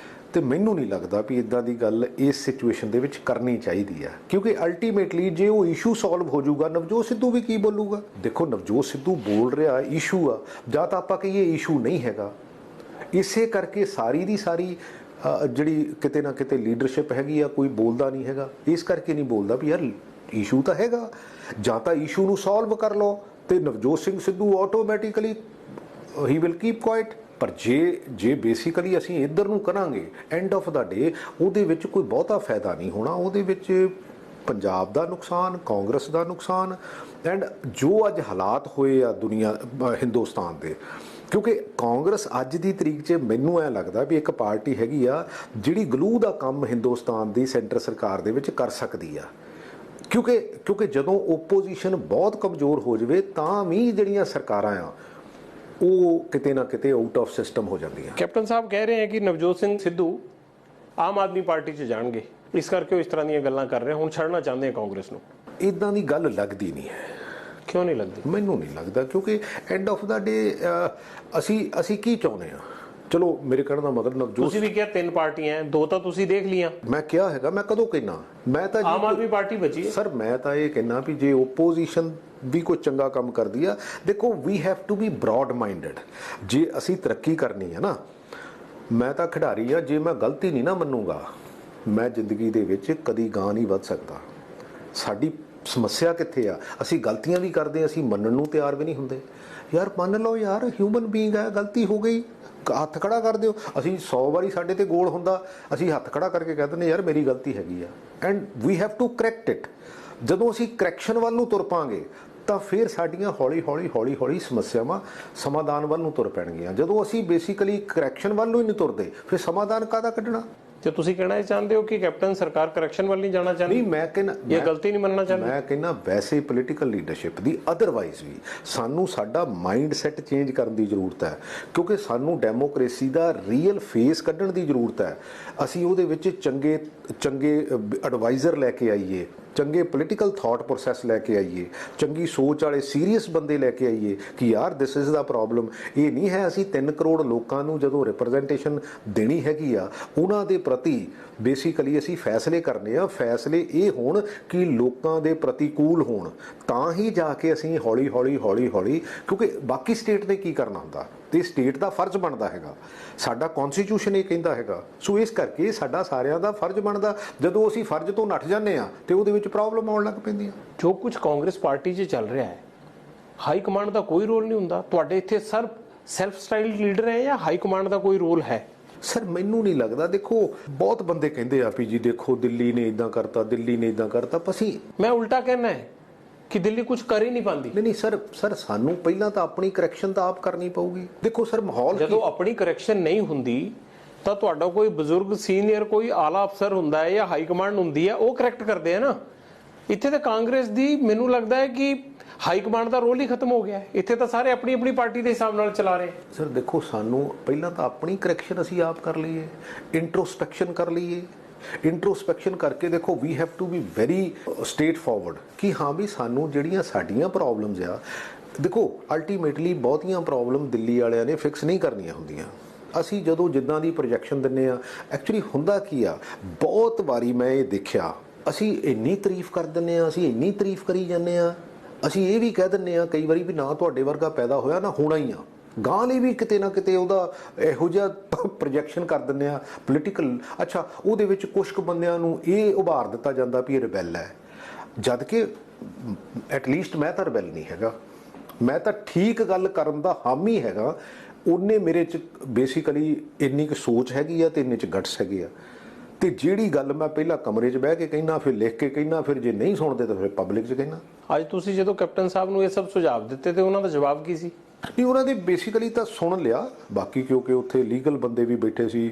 ਤੇ ਮੈਨੂੰ ਨਹੀਂ ਲੱਗਦਾ ਵੀ ਇਦਾਂ ਦੀ ਗੱਲ ਇਸ ਸਿਚੁਏਸ਼ਨ ਦੇ ਵਿੱਚ ਕਰਨੀ ਚਾਹੀਦੀ ਹੈ, ਕਿਉਂਕਿ ਅਲਟੀਮੇਟਲੀ ਜੇ ਉਹ ਇਸ਼ੂ ਸੋਲਵ ਹੋ ਜਾਊਗਾ, ਨਵਜੋਤ ਸਿੱਧੂ ਵੀ ਕੀ ਬੋਲੂਗਾ? ਦੇਖੋ, ਨਵਜੋਤ ਸਿੱਧੂ ਬੋਲ ਰਿਹਾ ਇਸ਼ੂ ਆ, ਜਾਂ ਤਾਂ ਆਪਾਂ ਕਹੀਏ ਇਸ਼ੂ ਨਹੀਂ ਹੈਗਾ। ਇਸੇ ਕਰਕੇ ਸਾਰੀ ਦੀ ਸਾਰੀ ਜਿਹੜੀ ਕਿਤੇ ਨਾ ਕਿਤੇ ਲੀਡਰਸ਼ਿਪ ਹੈਗੀ ਆ, ਕੋਈ ਬੋਲਦਾ ਨਹੀਂ ਹੈਗਾ। ਇਸ ਕਰਕੇ ਨਹੀਂ ਬੋਲਦਾ ਵੀ ਯਾਰ ਇਸ਼ੂ ਤਾਂ ਹੈਗਾ, ਜਾਂ ਤਾਂ ਇਸ਼ੂ ਨੂੰ ਸੋਲਵ ਕਰ ਲਓ ਤੇ Navjot Singh Sidhu automatically he will keep quite. ਪਰ ਜੇ ਬੇਸਿਕਲੀ ਅਸੀਂ ਇੱਧਰ ਨੂੰ ਕਰਾਂਗੇ, ਐਂਡ ਆਫ ਦਾ ਡੇ ਉਹਦੇ ਵਿੱਚ ਕੋਈ ਬਹੁਤਾ ਫਾਇਦਾ ਨਹੀਂ ਹੋਣਾ। ਉਹਦੇ ਵਿੱਚ ਪੰਜਾਬ ਦਾ ਨੁਕਸਾਨ, ਕਾਂਗਰਸ ਦਾ ਨੁਕਸਾਨ, ਐਂਡ ਜੋ ਅੱਜ ਹਾਲਾਤ ਹੋਏ ਆ ਦੁਨੀਆ ਹਿੰਦੁਸਤਾਨ ਦੇ, ਕਿਉਂਕਿ ਕਾਂਗਰਸ ਅੱਜ ਦੀ ਤਰੀਕ 'ਚ ਮੈਨੂੰ ਐ ਲੱਗਦਾ ਵੀ ਇੱਕ ਪਾਰਟੀ ਹੈਗੀ ਆ ਜਿਹੜੀ ਗਲੂ ਦਾ ਕੰਮ ਹਿੰਦੁਸਤਾਨ ਦੀ ਸੈਂਟਰ ਸਰਕਾਰ ਦੇ ਵਿੱਚ ਕਰ ਸਕਦੀ ਆ, ਕਿਉਂਕਿ ਜਦੋਂ ਓਪੋਜੀਸ਼ਨ ਬਹੁਤ ਕਮਜ਼ੋਰ ਹੋ ਜਾਵੇ ਤਾਂ ਵੀ ਜਿਹੜੀਆਂ ਸਰਕਾਰਾਂ ਆ ਉਹ ਕਿਤੇ ਨਾ ਕਿਤੇ ਆਊਟ ਆਫ ਸਿਸਟਮ ਹੋ ਜਾਂਦੀਆਂ। ਕੈਪਟਨ ਸਾਹਿਬ ਕਹਿ ਰਹੇ ਹੈ ਕਿ ਨਵਜੋਤ ਸਿੰਘ ਸਿੱਧੂ ਆਮ ਆਦਮੀ ਪਾਰਟੀ 'ਚ ਜਾਣਗੇ, ਇਸ ਕਰਕੇ ਉਹ ਇਸ ਤਰ੍ਹਾਂ ਦੀਆਂ ਗੱਲਾਂ ਕਰ ਰਹੇ, ਹੁਣ ਛੱਡਣਾ ਚਾਹੁੰਦੇ ਆ ਕਾਂਗਰਸ ਨੂੰ। ਇਦਾਂ ਦੀ ਗੱਲ ਲੱਗਦੀ ਨਹੀਂ ਹੈ। ਕਿਉਂ ਨਹੀਂ ਲੱਗਦੀ? ਮੈਨੂੰ ਨਹੀਂ ਲੱਗਦਾ, ਕਿਉਂਕਿ ਐਂਡ ਆਫ ਦਾ ਡੇ ਅਸੀਂ ਕੀ ਚਾਹੁੰਦੇ ਆ? ਚਲੋ, ਮੇਰੇ ਕਹਿਣ ਦਾ ਮਤਲਬ ਨਵਜੋਤ, ਤੁਸੀਂ ਵੀ ਕਿਹਾ 3 ਪਾਰਟੀਆਂ, 2 ਤਾਂ ਤੁਸੀਂ ਦੇਖ ਲੀਆਂ। ਮੈਂ ਕਿਹਾ ਹੈਗਾ, ਮੈਂ ਕਦੋਂ ਕਹਿਣਾ? ਮੈਂ ਤਾਂ ਆਮ ਆਦਮੀ ਪਾਰਟੀ ਬਚੀ ਹੈ ਸਰ। ਮੈਂ ਤਾਂ ਇਹ ਕਹਿਣਾ ਵੀ ਜੇ ਓਪੋਜੀਸ਼ਨ ਵੀ ਕੋਈ ਚੰਗਾ ਕੰਮ ਕਰਦੀ ਆ, ਦੇਖੋ we have to be broad minded. ਜੇ ਅਸੀਂ ਤਰੱਕੀ ਕਰਨੀ ਹੈ ਨਾ, ਮੈਂ ਤਾਂ ਖਿਡਾਰੀ ਆ, ਜੇ ਮੈਂ ਗਲਤੀ ਨਹੀਂ ਨਾ ਮੰਨੂਗਾ, ਮੈਂ ਜ਼ਿੰਦਗੀ ਦੇ ਵਿੱਚ ਕਦੀ ਗਾਂ ਨਹੀਂ ਵੱਧ ਸਕਦਾ। ਸਾਡੀ ਸਮੱਸਿਆ ਕਿੱਥੇ ਆ? ਅਸੀਂ ਗਲਤੀਆਂ ਵੀ ਕਰਦੇ, ਅਸੀਂ ਮੰਨਣ ਨੂੰ ਤਿਆਰ ਵੀ ਨਹੀਂ ਹੁੰਦੇ। ਯਾਰ ਮੰਨ ਲਓ ਯਾਰ, ਹਿਊਮਨ ਬੀਇੰਗ ਹੈ, ਗਲਤੀ ਹੋ ਗਈ, ਹੱਥ ਖੜਾ ਕਰ ਦਿਓ। ਅਸੀਂ 100 ਵਾਰੀ ਸਾਡੇ ਤੇ ਗੋਲ ਹੁੰਦਾ, ਅਸੀਂ ਹੱਥ ਖੜਾ ਕਰਕੇ ਕਹਿ ਦਿੰਦੇ ਯਾਰ ਮੇਰੀ ਗਲਤੀ ਹੈਗੀ ਆ, and we have to correct it. ਜਦੋਂ ਅਸੀਂ ਕਰੈਕਸ਼ਨ ਵੱਲ ਨੂੰ ਤੁਰ ਪਾਂਗੇ ਤਾਂ ਫਿਰ ਸਾਡੀਆਂ ਹੌਲੀ ਸਮੱਸਿਆਵਾਂ ਸਮਾਧਾਨ ਵੱਲ ਨੂੰ ਤੁਰ ਪੈਣਗੀਆਂ। ਜਦੋਂ ਅਸੀਂ ਬੇਸਿਕਲੀ ਕਰੈਕਸ਼ਨ ਵੱਲ ਨੂੰ ਹੀ ਨਹੀਂ ਤੁਰਦੇ, ਫਿਰ ਸਮਾਧਾਨ ਕਾਹਦਾ ਕੱਢਣਾ? ਤੇ ਤੁਸੀਂ ਕਹਿਣਾ ਚਾਹੁੰਦੇ ਹੋ ਕਿ ਕੈਪਟਨ ਸਰਕਾਰ ਕਰੈਕਸ਼ਨ ਵੱਲ ਨਹੀਂ ਜਾਣਾ ਚਾਹੁੰਦੀ? ਨਹੀਂ, ਮੈਂ ਕਹਿੰਦਾ ਇਹ ਗਲਤੀ ਨਹੀਂ ਮੰਨਣਾ ਚਾਹੁੰਦੀ। ਮੈਂ ਕਹਿੰਦਾ ਵੈਸੇ ਪੋਲੀਟੀਕਲ ਲੀਡਰਸ਼ਿਪ ਦੀ ਅਦਰਵਾਈਜ਼ ਵੀ ਸਾਨੂੰ ਸਾਡਾ ਮਾਈਂਡ ਸੈਟ ਚੇਂਜ ਕਰਨ ਦੀ ਜ਼ਰੂਰਤ ਹੈ, ਕਿਉਂਕਿ ਸਾਨੂੰ ਡੈਮੋਕ੍ਰੇਸੀ ਦਾ ਰੀਅਲ ਫੇਸ ਕੱਢਣ ਦੀ ਜ਼ਰੂਰਤ ਹੈ। ਅਸੀਂ ਉਹਦੇ ਵਿੱਚ ਚੰਗੇ ਐਡਵਾਈਜ਼ਰ ਲੈ ਕੇ ਆਈਏ, ਚੰਗੇ ਪੋਲੀਟੀਕਲ ਥਾਟ ਪ੍ਰੋਸੈਸ ਲੈ ਕੇ ਆਈਏ, ਚੰਗੀ ਸੋਚ ਵਾਲੇ ਸੀਰੀਅਸ ਬੰਦੇ ਲੈ ਕੇ ਆਈਏ ਕਿ ਯਾਰ ਦਿਸ ਇਜ਼ ਦਾ ਪ੍ਰੋਬਲਮ। ਇਹ ਨਹੀਂ ਹੈ ਅਸੀਂ 3 ਕਰੋੜ ਲੋਕਾਂ ਨੂੰ ਜਦੋਂ ਰਿਪਰੈਜ਼ੈਂਟੇਸ਼ਨ ਦੇਣੀ ਹੈਗੀ ਆ, ਉਹਨਾਂ ਦੇ ਪ੍ਰਤੀ ਬੇਸਿਕਲੀ ਅਸੀਂ ਫੈਸਲੇ ਕਰਨੇ ਆ। ਫੈਸਲੇ ਇਹ ਹੋਣ ਕਿ ਲੋਕਾਂ ਦੇ ਪ੍ਰਤੀਕੂਲ ਹੋਣ, ਤਾਂ ਹੀ ਜਾ ਕੇ ਅਸੀਂ ਹੌਲੀ ਹੌਲੀ ਕਿਉਂਕਿ ਬਾਕੀ ਸਟੇਟ ਨੇ ਕੀ ਕਰਨਾ ਹੁੰਦਾ ਤੇ ਸਟੇਟ ਦਾ ਫਰਜ਼ ਬਣਦਾ ਹੈਗਾ, ਸਾਡਾ ਕਨਸਟੀਟਿਊਸ਼ਨ ਇਹ ਕਹਿੰਦਾ ਹੈਗਾ। ਸੋ ਇਸ ਕਰਕੇ ਸਾਡਾ ਸਾਰਿਆਂ ਦਾ ਫਰਜ਼ ਬਣਦਾ, ਜਦੋਂ ਅਸੀਂ ਫਰਜ਼ ਤੋਂ ਨੱਠ ਜਾਂਦੇ ਆ ਤੇ ਉਹਦੇ ਵਿੱਚ ਪ੍ਰੋਬਲਮ ਆਉਣ ਲੱਗ ਪੈਂਦੀ ਆ। ਜੋ ਕੁਝ ਕਾਂਗਰਸ ਪਾਰਟੀ 'ਚ ਚੱਲ ਰਿਹਾ ਹੈ, ਹਾਈ ਕਮਾਂਡ ਦਾ ਕੋਈ ਰੋਲ ਨਹੀਂ ਹੁੰਦਾ ਤੁਹਾਡੇ ਇੱਥੇ? ਸਰ ਸੈਲਫ ਸਟਾਈਲਡ ਲੀਡਰ ਹੈ ਜਾਂ ਹਾਈ ਕਮਾਂਡ ਦਾ ਕੋਈ ਰੋਲ ਹੈ? ਸਰ ਮੈਨੂੰ ਨਹੀਂ ਲੱਗਦਾ। ਦੇਖੋ ਬਹੁਤ ਬੰਦੇ ਕਹਿੰਦੇ ਆ ਵੀ ਜੀ ਦੇਖੋ ਦਿੱਲੀ ਨੇ ਇਦਾਂ ਕਰਤਾ, ਦਿੱਲੀ ਨੇ ਇਦਾਂ ਕਰਤਾ। ਅਸੀਂ ਮੈਂ ਉਲਟਾ ਕਹਿਣਾ ਹੈ ਕਿ ਦਿੱਲੀ ਕੁਝ ਕਰ ਹੀ ਨਹੀਂ ਪਾਉਂਦੀ? ਨਹੀਂ ਸਰ ਸਾਨੂੰ ਪਹਿਲਾਂ ਤਾਂ ਆਪਣੀ ਕਰੈਕਸ਼ਨ ਤਾਂ ਆਪ ਕਰਨੀ ਪਊਗੀ। ਦੇਖੋ ਸਰ ਮਾਹੌਲ ਜਦੋਂ ਆਪਣੀ ਕਰੈਕਸ਼ਨ ਨਹੀਂ ਹੁੰਦੀ ਤਾਂ ਤੁਹਾਡਾ ਕੋਈ ਬਜ਼ੁਰਗ ਸੀਨੀਅਰ ਕੋਈ ਆਲਾ ਅਫਸਰ ਹੁੰਦਾ ਹੈ ਜਾਂ ਹਾਈ ਕਮਾਂਡ ਹੁੰਦੀ ਹੈ, ਉਹ ਕਰੈਕਟ ਕਰਦੇ ਆ ਨਾ। ਇੱਥੇ ਤਾਂ ਕਾਂਗਰਸ ਦੀ ਮੈਨੂੰ ਲੱਗਦਾ ਹੈ ਕਿ ਹਾਈ ਕਮਾਂਡ ਦਾ ਰੋਲ ਹੀ ਖਤਮ ਹੋ ਗਿਆ ਹੈ। ਇੱਥੇ ਤਾਂ ਸਾਰੇ ਆਪਣੀ ਆਪਣੀ ਪਾਰਟੀ ਦੇ ਹਿਸਾਬ ਨਾਲ ਚਲਾ ਰਹੇ। ਸਰ ਦੇਖੋ ਸਾਨੂੰ ਪਹਿਲਾਂ ਤਾਂ ਆਪਣੀ ਕਰੈਕਸ਼ਨ ਅਸੀਂ ਆਪ ਕਰ ਲਈਏ, ਇੰਟਰੋਸਪੈਕਸ਼ਨ ਕਰ ਲਈਏ। ਇੰਟਰੋਸਪੈਕਸ਼ਨ ਕਰਕੇ ਦੇਖੋ we have to be very straightforward ਕਿ ਹਾਂ ਵੀ ਸਾਨੂੰ ਜਿਹੜੀਆਂ ਸਾਡੀਆਂ ਪ੍ਰੋਬਲਮਸ ਆ, ਦੇਖੋ ਅਲਟੀਮੇਟਲੀ ਬਹੁਤੀਆਂ ਪ੍ਰੋਬਲਮ ਦਿੱਲੀ ਵਾਲਿਆਂ ਨੇ ਫਿਕਸ ਨਹੀਂ ਕਰਨੀਆਂ ਹੁੰਦੀਆਂ। ਅਸੀਂ ਜਦੋਂ ਜਿੱਦਾਂ ਦੀ ਪ੍ਰੋਜੈਕਸ਼ਨ ਦਿੰਦੇ ਆ, ਐਕਚੁਅਲੀ ਹੁੰਦਾ ਕੀ ਆ, ਬਹੁਤ ਵਾਰੀ ਮੈਂ ਇਹ ਦੇਖਿਆ, ਅਸੀਂ ਇੰਨੀ ਤਾਰੀਫ ਕਰ ਦਿੰਦੇ ਆ, ਅਸੀਂ ਇੰਨੀ ਤਾਰੀਫ ਕਰੀ ਜਾਂਦੇ ਆ, ਅਸੀਂ ਇਹ ਵੀ ਕਹਿ ਦਿੰਦੇ ਆ ਕਈ ਵਾਰੀ ਵੀ ਨਾ ਤੁਹਾਡੇ ਵਰਗਾ ਪੈਦਾ ਹੋਇਆ ਨਾ ਹੋਣਾ ਹੀ ਆ। ਗਾਂ ਲਈ ਵੀ ਕਿਤੇ ਨਾ ਕਿਤੇ ਉਹਦਾ ਇਹੋ ਜਿਹਾ ਪ੍ਰੋਜੈਕਸ਼ਨ ਕਰ ਦਿੰਦੇ ਆ ਪੋਲੀਟੀਕਲ। ਅੱਛਾ ਉਹਦੇ ਵਿੱਚ ਕੁਝ ਕੁ ਬੰਦਿਆਂ ਨੂੰ ਇਹ ਉਭਾਰ ਦਿੱਤਾ ਜਾਂਦਾ ਵੀ ਇਹ ਰਿਬੈਲ ਹੈ, ਜਦ ਕਿ ਐਟਲੀਸਟ ਮੈਂ ਤਾਂ ਰਿਬੈਲ ਨਹੀਂ ਹੈਗਾ, ਮੈਂ ਤਾਂ ਠੀਕ ਗੱਲ ਕਰਨ ਦਾ ਹਾਮੀ ਹੈਗਾ। ਉਹਨੇ ਮੇਰੇ 'ਚ ਬੇਸਿਕਲੀ ਇੰਨੀ ਕੁ ਸੋਚ ਹੈਗੀ ਆ ਤੇ ਇੰਨੇ 'ਚ ਗਟਸ ਹੈਗੇ ਆ। ਤੇ ਜਿਹੜੀ ਗੱਲ ਮੈਂ ਪਹਿਲਾਂ ਕਮਰੇ 'ਚ ਬਹਿ ਕੇ ਕਹਿਣਾ, ਫਿਰ ਲਿਖ ਕੇ ਕਹਿਣਾ, ਫਿਰ ਜੇ ਨਹੀਂ ਸੁਣਦੇ ਤਾਂ ਫਿਰ ਪਬਲਿਕ 'ਚ ਕਹਿਣਾ। ਅੱਜ ਤੁਸੀਂ ਜਦੋਂ ਕੈਪਟਨ ਸਾਹਿਬ ਨੂੰ ਇਹ ਸਭ ਸੁਝਾਅ ਦਿੱਤੇ ਤੇ ਉਹਨਾਂ ਦਾ ਜਵਾਬ ਕੀ ਸੀ? ਨਹੀਂ ਉਹਨਾਂ ਦੇ ਬੇਸਿਕਲੀ ਤਾਂ ਸੁਣ ਲਿਆ, ਬਾਕੀ ਕਿਉਂਕਿ ਉੱਥੇ ਲੀਗਲ ਬੰਦੇ ਵੀ ਬੈਠੇ ਸੀ,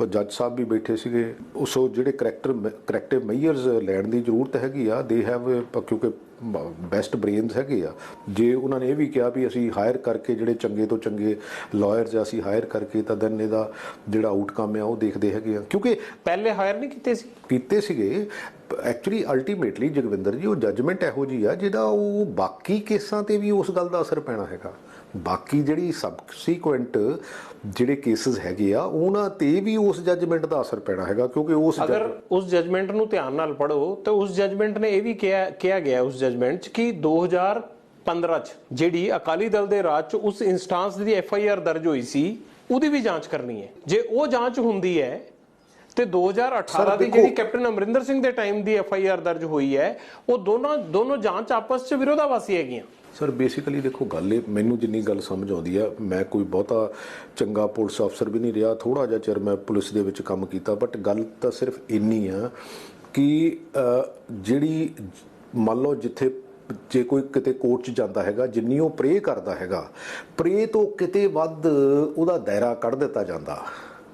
ਜੱਜ ਸਾਹਿਬ ਵੀ ਬੈਠੇ ਸੀਗੇ। ਉਸ ਜਿਹੜੇ ਕਰੈਕਟਿਵ ਮੈਜਰਸ ਲੈਣ ਦੀ ਜ਼ਰੂਰਤ ਹੈਗੀ ਆ, ਦੇ ਹੈਵ, ਕਿਉਂਕਿ ਬੈਸਟ ਬ੍ਰੇਨਸ ਹੈਗੇ ਆ। ਜੇ ਉਹਨਾਂ ਨੇ ਇਹ ਵੀ ਕਿਹਾ ਵੀ ਅਸੀਂ ਹਾਇਰ ਕਰਕੇ ਜਿਹੜੇ ਚੰਗੇ ਤੋਂ ਚੰਗੇ ਲਾਇਰਸ ਅਸੀਂ ਹਾਇਰ ਕਰਕੇ ਤਾਂ ਦੈਨ ਇਹਦਾ ਜਿਹੜਾ ਆਊਟਕਮ ਆ ਉਹ ਦੇਖਦੇ ਹੈਗੇ ਆ। ਕਿਉਂਕਿ ਪਹਿਲੇ ਹਾਇਰ ਨਹੀਂ ਕੀਤੇ ਸੀਗੇ ਐਕਚੁਅਲੀ ਅਲਟੀਮੇਟਲੀ ਜਗਵਿੰਦਰ ਜੀ ਉਹ ਜੱਜਮੈਂਟ ਇਹੋ ਜਿਹੀ ਆ ਜਿਹਦਾ ਉਹ ਬਾਕੀ ਕੇਸਾਂ ਤੇ ਵੀ ਉਸ ਗੱਲ ਦਾ ਅਸਰ ਪੈਣਾ ਹੈਗਾ। ਬਾਕੀ ਜਿਹੜੀ ਸਬਸੀਕੁਐਂਟ ਜਿਹੜੇ ਕੇਸਿਸ ਹੈਗੇ ਆ ਉਹਨਾਂ ਤੇ ਵੀ ਉਸ ਜੱਜਮੈਂਟ ਦਾ ਅਸਰ ਪੈਣਾ ਹੈਗਾ। ਕਿਉਂਕਿ ਅਗਰ ਉਸ ਜੱਜਮੈਂਟ ਨੂੰ ਧਿਆਨ ਨਾਲ ਪੜ੍ਹੋ ਤਾਂ ਉਸ ਜੱਜਮੈਂਟ ਨੇ ਇਹ ਵੀ ਕਿਹਾ ਗਿਆ ਉਸ ਜੱਜਮੈਂਟ 'ਚ ਕਿ 2015 'ਚ ਜਿਹੜੀ ਅਕਾਲੀ ਦਲ ਦੇ ਰਾਜ 'ਚ ਉਸ ਇੰਸਟੈਂਸ ਦੀ FIR ਦਰਜ ਹੋਈ ਸੀ ਉਹਦੀ ਵੀ ਜਾਂਚ ਕਰਨੀ ਹੈ। ਜੇ ਉਹ ਜਾਂਚ ਹੁੰਦੀ ਹੈ ਤੇ 2018 ਦੀ ਜਿਹੜੀ ਕੈਪਟਨ ਅਮਰਿੰਦਰ ਸਿੰਘ ਦੇ ਟਾਈਮ ਦੀ FIR ਦਰਜ ਹੋਈ ਹੈ, ਉਹ ਦੋਨੋਂ ਜਾਂਚ ਆਪਸ 'ਚ ਵਿਰੋਧਾਭਾਸੀ ਹੈਗੀਆਂ। ਸਰ ਬੇਸਿਕਲੀ ਦੇਖੋ ਗੱਲ ਇਹ, ਮੈਨੂੰ ਜਿੰਨੀ ਗੱਲ ਸਮਝ ਆਉਂਦੀ ਆ, ਮੈਂ ਕੋਈ ਬਹੁਤਾ ਚੰਗਾ ਪੁਲਿਸ ਅਫਸਰ ਵੀ ਨਹੀਂ ਰਿਹਾ, ਥੋੜਾ ਜਿਹਾ ਚਿਰ ਮੈਂ ਪੁਲਿਸ ਦੇ ਵਿੱਚ ਕੰਮ ਕੀਤਾ, ਬਟ ਗੱਲ ਤਾਂ ਸਿਰਫ ਇੰਨੀ ਆ ਕਿ ਜਿਹੜੀ ਮੰਨ ਲਓ ਜਿੱਥੇ ਜੇ ਕੋਈ ਕਿਤੇ ਕੋਰਟ 'ਚ ਜਾਂਦਾ ਹੈਗਾ, ਜਿੰਨੀ ਉਹ ਪ੍ਰੇ ਕਰਦਾ ਹੈਗਾ, ਪ੍ਰੇ ਤੋਂ ਕਿਤੇ ਵੱਧ ਉਹਦਾ ਦਾਇਰਾ ਕੱਢ ਦਿੱਤਾ ਜਾਂਦਾ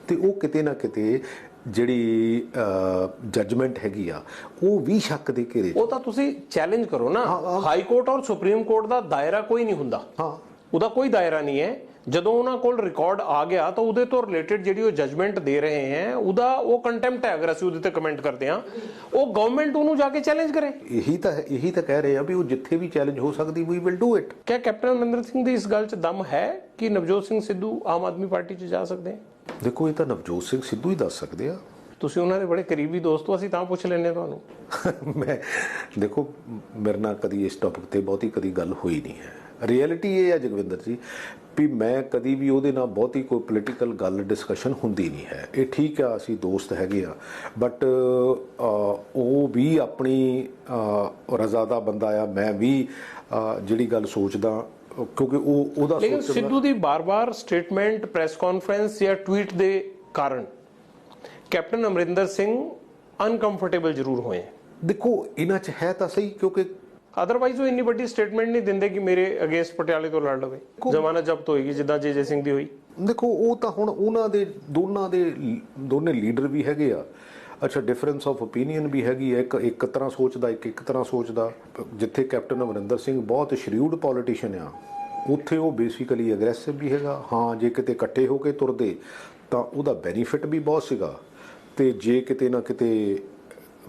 ਤੇ ਉਹ ਕਿਤੇ ਨਾ ਕਿਤੇ ਜਿਹੜੀ ਜੱਜਮੈਂਟ ਹੈਗੀ ਆ ਉਹ ਵੀ ਸ਼ੱਕ ਦੇ ਘੇਰੇ। ਉਹ ਤਾਂ ਤੁਸੀਂ ਚੈਲੰਜ ਕਰੋ ਨਾ, ਹਾਈ ਕੋਰਟ ਔਰ ਸੁਪਰੀਮ ਕੋਰਟ ਦਾ ਦਾਇਰਾ ਕੋਈ ਨਹੀਂ ਹੁੰਦਾ, ਉਹਦਾ ਕੋਈ ਦਾਇਰਾ ਨਹੀਂ ਹੈ। ਜਦੋਂ ਉਹਨਾਂ ਕੋਲ ਰਿਕਾਰਡ ਆ ਗਿਆ ਤਾਂ ਉਹਦੇ ਤੋਂ ਰਿਲੇਟਡ ਜਿਹੜੀ ਉਹ ਜਜਮੈਂਟ ਦੇ ਰਹੇ ਹੈ ਉਹਦਾ ਉਹ ਕੰਟੈਂਪਟ ਹੈ। ਅਗਰ ਅਸੀਂ ਉਹਦੇ ਤੇ ਕਮੈਂਟ ਕਰਦੇ ਹਾਂ, ਉਹ ਗਵਰਨਮੈਂਟ ਉਹਨੂੰ ਜਾ ਕੇ ਚੈਲੰਜ ਕਰੇ। ਇਹੀ ਤਾਂ ਕਹਿ ਰਹੇ ਆ ਵੀ ਉਹ ਜਿੱਥੇ ਵੀ ਚੈਲੰਜ ਹੋ ਸਕਦੀ ਵੀ ਵਿਲ ਡੂ ਇਟ। ਕਿਆ ਕੈਪਟਨ ਅਮਰਿੰਦਰ ਸਿੰਘ ਦੀ ਇਸ ਗੱਲ 'ਚ ਦਮ ਹੈ ਕਿ ਨਵਜੋਤ ਸਿੰਘ ਸਿੱਧੂ ਆਮ ਆਦਮੀ ਪਾਰਟੀ 'ਚ ਜਾ ਸਕਦੇ ਆ? ਦੇਖੋ ਇਹ ਤਾਂ ਨਵਜੋਤ ਸਿੰਘ ਸਿੱਧੂ ਹੀ ਦੱਸ ਸਕਦੇ ਆ। ਤੁਸੀਂ ਉਹਨਾਂ ਦੇ ਬੜੇ ਕਰੀਬੀ ਦੋਸਤ ਹੋ, ਅਸੀਂ ਤਾਂ ਪੁੱਛ ਲੈਂਦੇ ਤੁਹਾਨੂੰ। ਮੈਂ ਦੇਖੋ ਮੇਰੇ ਨਾਲ ਕਦੀ ਇਸ ਟੌਪਿਕ ਤੇ ਬਹੁਤੀ ਕਦੀ ਗੱਲ ਹੋਈ ਨਹੀਂ ਹੈ। ਰਿਐਲਿਟੀ ਇਹ ਹੈ ਜਗਵਿੰਦਰ ਜੀ ਵੀ ਮੈਂ ਕਦੀ ਵੀ ਉਹਦੇ ਨਾਲ ਬਹੁਤੀ ਕੋਈ ਪੋਲੀਟੀਕਲ ਗੱਲ ਡਿਸਕਸ਼ਨ ਹੁੰਦੀ ਨਹੀਂ ਹੈ। ਇਹ ਠੀਕ ਆ ਅਸੀਂ ਦੋਸਤ ਹੈਗੇ ਆ, ਬਟ ਉਹ ਵੀ ਆਪਣੀ ਰਜ਼ਾ ਦਾ ਬੰਦਾ ਆ, ਮੈਂ ਵੀ ਜਿਹੜੀ ਗੱਲ ਸੋਚਦਾ ਕਿਉਂਕਿ ਉਹਦਾ ਲੇਕਿਨ ਸਿੱਧੂ ਦੀ ਬਾਰ-ਬਾਰ ਸਟੇਟਮੈਂਟ, ਪ੍ਰੈਸ ਕਾਨਫਰੰਸ ਜਾਂ ਟਵੀਟ ਦੇ ਕਾਰਨ ਕੈਪਟਨ ਅਮਰਿੰਦਰ ਸਿੰਘ ਅਨਕੰਫਰਟੇਬਲ ਜ਼ਰੂਰ ਹੋਏ। ਦੇਖੋ ਇਹਨਾਂ 'ਚ ਹੈ ਤਾਂ ਸਹੀ, ਕਿਉਂਕਿ ਅਦਰਵਾਈਜ਼ ਉਹ ਇੰਨੀ ਵੱਡੀ ਸਟੇਟਮੈਂਟ ਨਹੀਂ ਦਿੰਦੇ ਕਿ ਮੇਰੇ ਅਗੇਂਸਟ ਪਟਿਆਲੇ ਤੋਂ ਲੜ ਲਵੇ, ਜ਼ਮਾਨਤ ਜ਼ਬਤ ਹੋਏਗੀ ਜਿੱਦਾਂ ਜੇ ਸਿੰਘ ਦੀ ਹੋਈ। ਦੇਖੋ ਉਹ ਤਾਂ ਹੁਣ ਉਹਨਾਂ ਦੇ ਦੋਨੇ ਲੀਡਰ ਵੀ ਹੈਗੇ ਆ। ਅੱਛਾ ਡਿਫਰੈਂਸ ਆਫ ਓਪੀਨੀਅਨ ਵੀ ਹੈਗੀ ਹੈ, ਇੱਕ ਤਰ੍ਹਾਂ ਸੋਚਦਾ, ਇੱਕ ਤਰ੍ਹਾਂ ਸੋਚਦਾ। ਜਿੱਥੇ ਕੈਪਟਨ ਅਮਰਿੰਦਰ ਸਿੰਘ ਬਹੁਤ ਸ਼ਰੀਊਡ ਪੋਲੀਟੀਸ਼ੀਅਨ ਆ, ਉੱਥੇ ਉਹ ਬੇਸਿਕਲੀ ਅਗਰੈਸਿਵ ਵੀ ਹੈਗਾ। ਹਾਂ ਜੇ ਕਿਤੇ ਇਕੱਠੇ ਹੋ ਕੇ ਤੁਰਦੇ ਤਾਂ ਉਹਦਾ ਬੈਨੀਫਿਟ ਵੀ ਬਹੁਤ ਸੀਗਾ, ਤੇ ਜੇ ਕਿਤੇ ਨਾ ਕਿਤੇ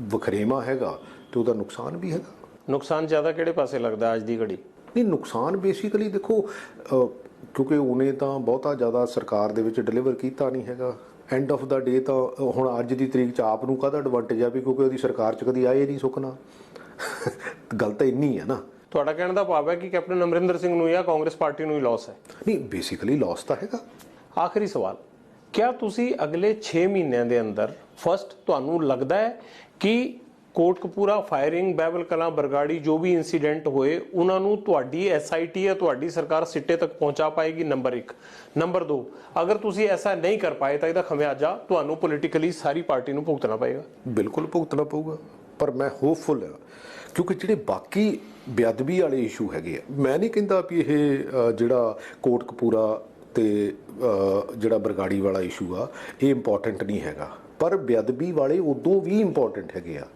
ਵਖਰੇਵਾ ਹੈਗਾ ਤੇ ਉਹਦਾ ਨੁਕਸਾਨ ਵੀ ਹੈਗਾ। ਨੁਕਸਾਨ ਜ਼ਿਆਦਾ ਕਿਹੜੇ ਪਾਸੇ ਲੱਗਦਾ ਅੱਜ ਦੀ ਘੜੀ? ਨਹੀਂ ਨੁਕਸਾਨ ਬੇਸਿਕਲੀ ਦੇਖੋ ਕਿਉਂਕਿ ਉਹਨੇ ਤਾਂ ਬਹੁਤਾ ਜ਼ਿਆਦਾ ਸਰਕਾਰ ਦੇ ਵਿੱਚ ਡਿਲੀਵਰ ਕੀਤਾ ਨਹੀਂ ਹੈਗਾ। ਐਂਡ ਆਫ ਦਾ ਡੇ ਤਾਂ ਹੁਣ ਅੱਜ ਦੀ ਤਰੀਕ 'ਚ ਆਪ ਨੂੰ ਕਾਹਦਾ ਐਡਵਾਂਟੇਜ ਆ ਵੀ ਕਿਉਂਕਿ ਉਹਦੀ ਸਰਕਾਰ 'ਚ ਕਦੀ ਆਏ ਨਹੀਂ ਸੁੱਕਣਾ। ਗੱਲ ਤਾਂ ਇੰਨੀ ਹੈ ਨਾ। ਤੁਹਾਡਾ ਕਹਿਣ ਦਾ ਭਾਵ ਹੈ ਕਿ ਕੈਪਟਨ ਅਮਰਿੰਦਰ ਸਿੰਘ ਨੂੰ ਜਾਂ ਕਾਂਗਰਸ ਪਾਰਟੀ ਨੂੰ ਹੀ ਲਾਸ ਹੈ? ਨਹੀਂ ਬੇਸਿਕਲੀ ਲਾਸ ਤਾਂ ਹੈਗਾ। ਆਖਰੀ ਸਵਾਲ, ਕਿਆ ਤੁਸੀਂ ਅਗਲੇ 6 ਮਹੀਨਿਆਂ ਦੇ ਅੰਦਰ ਫਸਟ ਤੁਹਾਨੂੰ ਲੱਗਦਾ ਹੈ ਕਿ ਕੋਟਕਪੂਰਾ ਫਾਇਰਿੰਗ, ਬਹਿਬਲ ਕਲਾਂ, ਬਰਗਾੜੀ ਜੋ ਵੀ ਇਨਸੀਡੈਂਟ ਹੋਏ ਉਹਨਾਂ ਨੂੰ ਤੁਹਾਡੀ SIT ਜਾਂ ਤੁਹਾਡੀ ਸਰਕਾਰ ਸਿੱਟੇ ਤੱਕ ਪਹੁੰਚਾ ਪਾਏਗੀ? ਨੰਬਰ 1। ਨੰਬਰ 2, ਅਗਰ ਤੁਸੀਂ ਐਸਾ ਨਹੀਂ ਕਰ ਪਾਏ ਤਾਂ ਇਹਦਾ ਖਮਿਆਜਾ ਤੁਹਾਨੂੰ ਪੋਲੀਟੀਕਲੀ ਸਾਰੀ ਪਾਰਟੀ ਨੂੰ ਭੁਗਤਣਾ ਪਏਗਾ? ਬਿਲਕੁਲ ਭੁਗਤਣਾ ਪਊਗਾ, ਪਰ ਮੈਂ ਹੋਪਫੁਲ ਹਾਂ ਕਿਉਂਕਿ ਜਿਹੜੇ ਬਾਕੀ ਬੇਅਦਬੀ ਵਾਲੇ ਇਸ਼ੂ ਹੈਗੇ ਆ। ਮੈਂ ਨਹੀਂ ਕਹਿੰਦਾ ਵੀ ਇਹ ਜਿਹੜਾ ਕੋਟਕਪੂਰਾ ਤੇ ਜਿਹੜਾ ਬਰਗਾੜੀ ਵਾਲਾ ਇਸ਼ੂ ਆ ਇਹ ਇੰਪੋਰਟੈਂਟ ਨਹੀਂ ਹੈਗਾ, ਪਰ ਬੇਅਦਬੀ ਵਾਲੇ ਉਦੋਂ ਵੀ ਇੰਪੋਰਟੈਂਟ ਹੈਗੇ ਆ।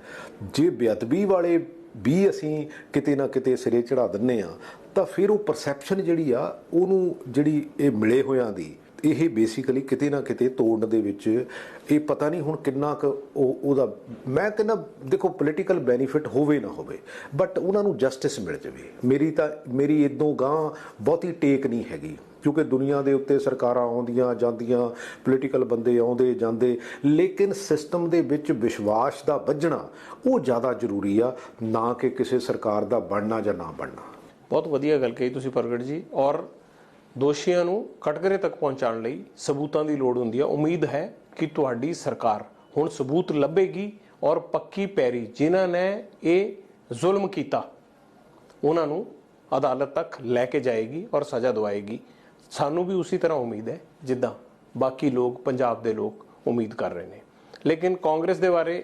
ਜੇ ਬੇਅਦਬੀ ਵਾਲੇ ਵੀ ਅਸੀਂ ਕਿਤੇ ਨਾ ਕਿਤੇ ਸਿਰੇ ਚੜਾ ਦਿੰਨੇ ਆ ਤਾਂ ਫਿਰ ਉਹ ਪਰਸੈਪਸ਼ਨ ਜਿਹੜੀ ਆ ਉਹਨੂੰ ਜਿਹੜੀ ਇਹ ਮਿਲੇ ਹੋਇਆਂ ਦੀ ਇਹ ਬੇਸਿਕਲੀ ਕਿਤੇ ਨਾ ਕਿਤੇ ਤੋੜਨ ਦੇ ਵਿੱਚ ਇਹ ਪਤਾ ਨਹੀਂ ਹੁਣ ਕਿੰਨਾ ਕੁ ਉਹਦਾ ਮੈਂ ਕਹਿੰਦਾ ਦੇਖੋ ਪੋਲੀਟੀਕਲ ਬੈਨੀਫਿਟ ਹੋਵੇ ਨਾ ਹੋਵੇ ਬਟ ਉਹਨਾਂ ਨੂੰ ਜਸਟਿਸ ਮਿਲ ਜਾਵੇ। ਮੇਰੀ ਇਦੋਂ ਗਾਂ ਬਹੁਤੀ ਟੇਕ ਨਹੀਂ ਹੈਗੀ, ਕਿਉਂਕਿ ਦੁਨੀਆ ਦੇ ਉੱਤੇ ਸਰਕਾਰਾਂ ਆਉਂਦੀਆਂ ਜਾਂਦੀਆਂ, ਪੋਲੀਟੀਕਲ ਬੰਦੇ ਆਉਂਦੇ ਜਾਂਦੇ, ਲੇਕਿਨ ਸਿਸਟਮ ਦੇ ਵਿੱਚ ਵਿਸ਼ਵਾਸ ਦਾ ਵੱਜਣਾ ਉਹ ਜ਼ਿਆਦਾ ਜ਼ਰੂਰੀ ਆ, ਨਾ ਕਿ ਕਿਸੇ ਸਰਕਾਰ ਦਾ ਬਣਨਾ ਜਾਂ ਨਾ ਬਣਨਾ। ਬਹੁਤ ਵਧੀਆ ਗੱਲ ਕਹੀ ਤੁਸੀਂ ਪ੍ਰਗਟ ਜੀ। ਔਰ ਦੋਸ਼ੀਆਂ ਨੂੰ ਕਟਘਰੇ ਤੱਕ ਪਹੁੰਚਾਉਣ ਲਈ ਸਬੂਤਾਂ ਦੀ ਲੋੜ ਹੁੰਦੀ ਹੈ। ਉਮੀਦ ਹੈ ਕਿ ਤੁਹਾਡੀ ਸਰਕਾਰ ਹੁਣ ਸਬੂਤ ਲੱਭੇਗੀ ਔਰ ਪੱਕੀ ਪੈਰੀ ਜਿਨ੍ਹਾਂ ਨੇ ਇਹ ਜ਼ੁਲਮ ਕੀਤਾ ਉਹਨਾਂ ਨੂੰ ਅਦਾਲਤ ਤੱਕ ਲੈ ਕੇ ਜਾਏਗੀ ਔਰ ਸਜ਼ਾ ਦਵਾਏਗੀ। ਸਾਨੂੰ ਵੀ ਉਸੇ ਤਰ੍ਹਾਂ ਉਮੀਦ ਹੈ ਜਿੱਦਾਂ ਬਾਕੀ ਲੋਕ, ਪੰਜਾਬ ਦੇ ਲੋਕ ਉਮੀਦ ਕਰ ਰਹੇ ਨੇ। ਲੇਕਿਨ ਕਾਂਗਰਸ ਦੇ ਬਾਰੇ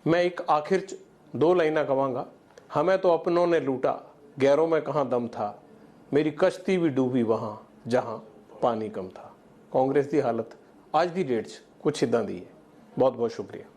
ਮੈਂ ਇੱਕ ਆਖਿਰ 'ਚ 2 ਲਾਈਨਾਂ ਕਹਾਂਗਾ। ਹमें तो अपनों ने लूटा, गैरों में कहाँ दम था, मेरी कश्ती भी डूबी वहाँ जहाँ पानी कम था। कांग्रेस की हालत आज की डेट 'ਚ कुछ इदां दी है। बहुत बहुत शुक्रिया।